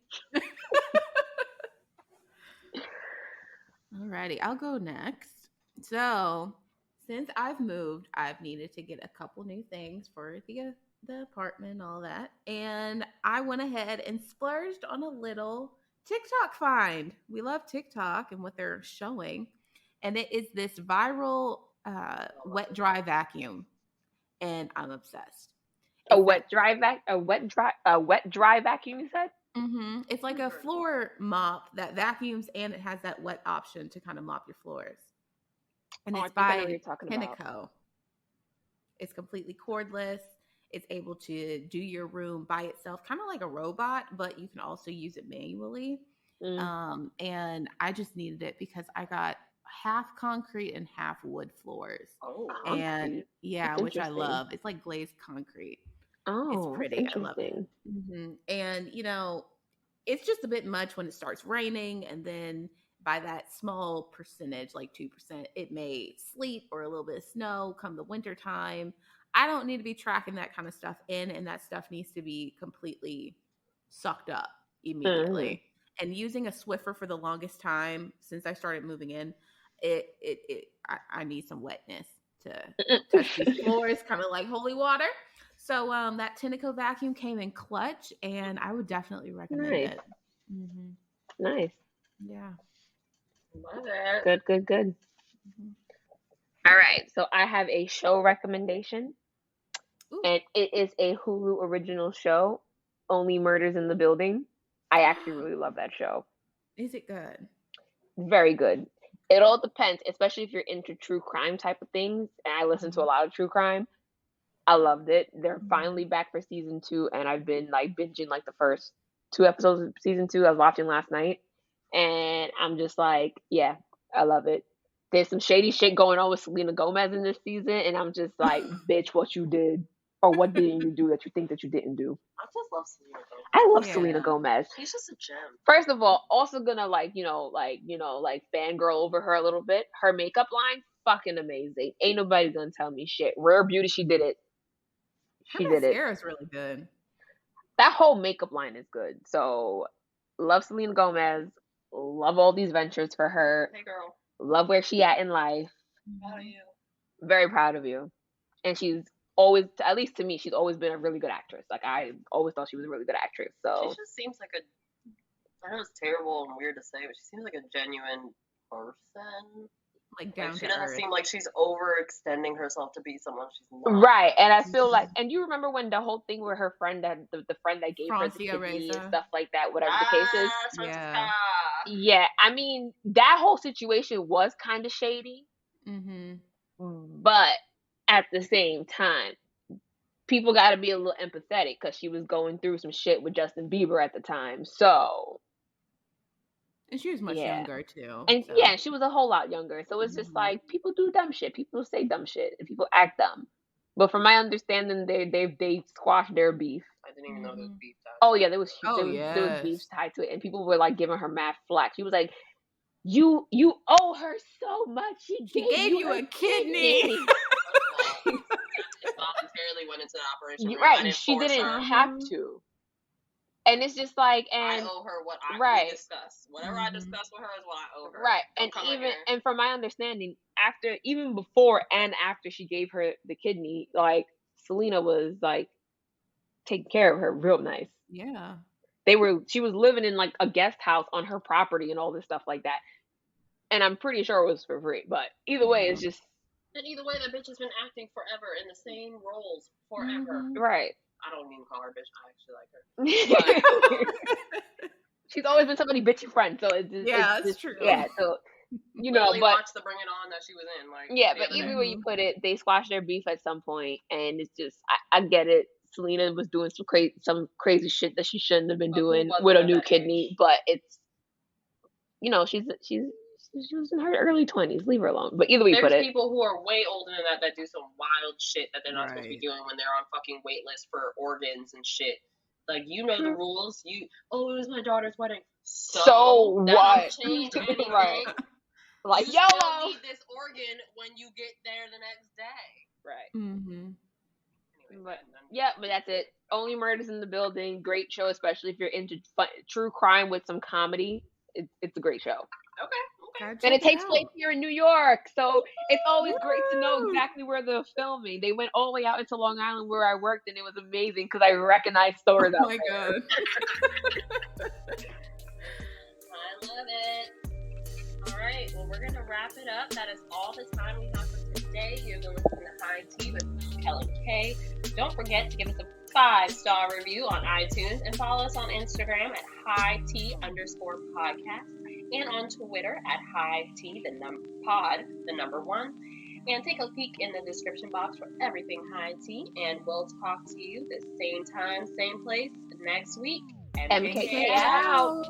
Alrighty, I'll go next. So, since I've moved, I've needed to get a couple new things for the apartment and all that, and I went ahead and splurged on a little TikTok find. We love TikTok and what they're showing, and it is this viral wet dry vacuum, and I'm obsessed. A It's that wet dry vacuum, you said? It's like a floor mop that vacuums and it has that wet option to kind of mop your floors. And Oh, I it's think I know what by you're talking about. Pinnacle. It's completely cordless. It's able to do your room by itself, kind of like a robot, but you can also use it manually. And I just needed it because I got half concrete and half wood floors. Oh, And yeah, That's which I interesting. love. It's like glazed concrete. Oh, It's that's pretty. I love it. interesting. And it's just a bit much when it starts raining, and then by that small percentage, like 2%, it may sleet or a little bit of snow come the winter time. I don't need to be tracking that kind of stuff in, and that stuff needs to be completely sucked up immediately. And using a Swiffer for the longest time since I started moving in, I need some wetness to touch these floors, kind of like holy water. So that Tinaco vacuum came in clutch, and I would definitely recommend Nice. it. Nice. Yeah. love it. Good. All right. So I have a show recommendation, Ooh. and it is a Hulu original show, Only Murders in the Building. I actually really love that show. Is it good? Very good. It all depends, especially if you're into true crime type of things. And I listen to a lot of true crime. I loved it. They're finally back for season 2, and I've been like binging like the first 2 episodes of season 2. I was watching last night, and I'm just like, yeah, I love it. There's some shady shit going on with Selena Gomez in this season, and I'm just like, bitch, what you did, or what didn't you do that you think that you didn't do? I just love Selena Gomez. I love Yeah. Selena Gomez. She's just a gem. First of all, also gonna like fangirl over her a little bit. Her makeup line, fucking amazing. Ain't nobody gonna tell me shit. Rare Beauty, she did it. Her She did it. mascara is really good. That whole makeup line is good. So, love Selena Gomez. Love all these ventures for her. Hey, girl. Love where she at in life. Proud of you. Very proud of you. And she's always, at least to me, she's always been a really good actress. Like, I always thought she was a really good actress. So She just seems like I know it's terrible and weird to say, but she seems like a genuine person. Like down She to doesn't earth. seem like she's overextending herself to be someone she's not. Right, and I feel like, and you remember when the whole thing with her friend, that the friend that gave her the Francia kidney Reza. and stuff like that, whatever the case is. Yeah. Yeah, I mean, that whole situation was kind of shady, but at the same time, people got to be a little empathetic because she was going through some shit with Justin Bieber at the time. So, And she was much Yeah. younger too. and so. yeah, she was a whole lot younger. So it's just like people do dumb shit, people say dumb shit, and people act dumb. But from my understanding, they squashed their beef. I didn't even know there was beef tied. Oh yeah, there was yes. beef tied to it, and people were like giving her mad flack. She was like, "You owe her so much. She gave you a kidney." Voluntarily went into the operation. You're room. I right, didn't she force didn't her. have to. And it's just like, I and owe her what right. we discussed. Whatever I discussed with her is what I owe her. right, Don't and come even here. and from my understanding, even before and after she gave her the kidney, like Selena was like taking care of her real nice. Yeah. She was living in like a guest house on her property and all this stuff like that. And I'm pretty sure it was for free, but either way, it's just. And either way, that bitch has been acting forever in the same roles forever. Right. I don't even call her bitch. I actually like her. But she's always been somebody's bitchy friend, so it's just, Yeah, it's that's just, true. Yeah, so you know, Literally but watch the Bring It On that she was in. Like yeah, the but other either day. way you put it, they squashed their beef at some point, and it's just I get it. Selena was doing some crazy shit that she shouldn't have been But who doing wasn't with a at new that kidney, age? but it's she was in her early 20s. Leave her alone. But either way you put There's it, people who are way older than that do some wild shit that they're not supposed to be Right. doing when they're on fucking wait lists for organs and shit. Like, you know the rules. It was my daughter's wedding. So that what? don't change anything. Right. Like you YOLO. still need this organ when you get there the next day. Right. Mm-hmm. Anyway, But that's it. Only Murders in the Building. Great show, especially if you're into true crime with some comedy. It's a great show. Okay. Gotta And check it takes out. place here in New York. So it's always great to know Woo! exactly where they're filming. They went all the way out into Long Island where I worked, and it was amazing because I recognized stores Oh out my there. god. I love it. All right, well, we're going to wrap it up. That is all the time we have for today. You've been listening to High Tea with Helen K. Don't forget to give us a 5-star review on iTunes and follow us on Instagram at hight_podcast and on Twitter at hight, pod, the number 1. And take a peek in the description box for everything High Tea. And we'll talk to you the same time, same place next week. MKK out.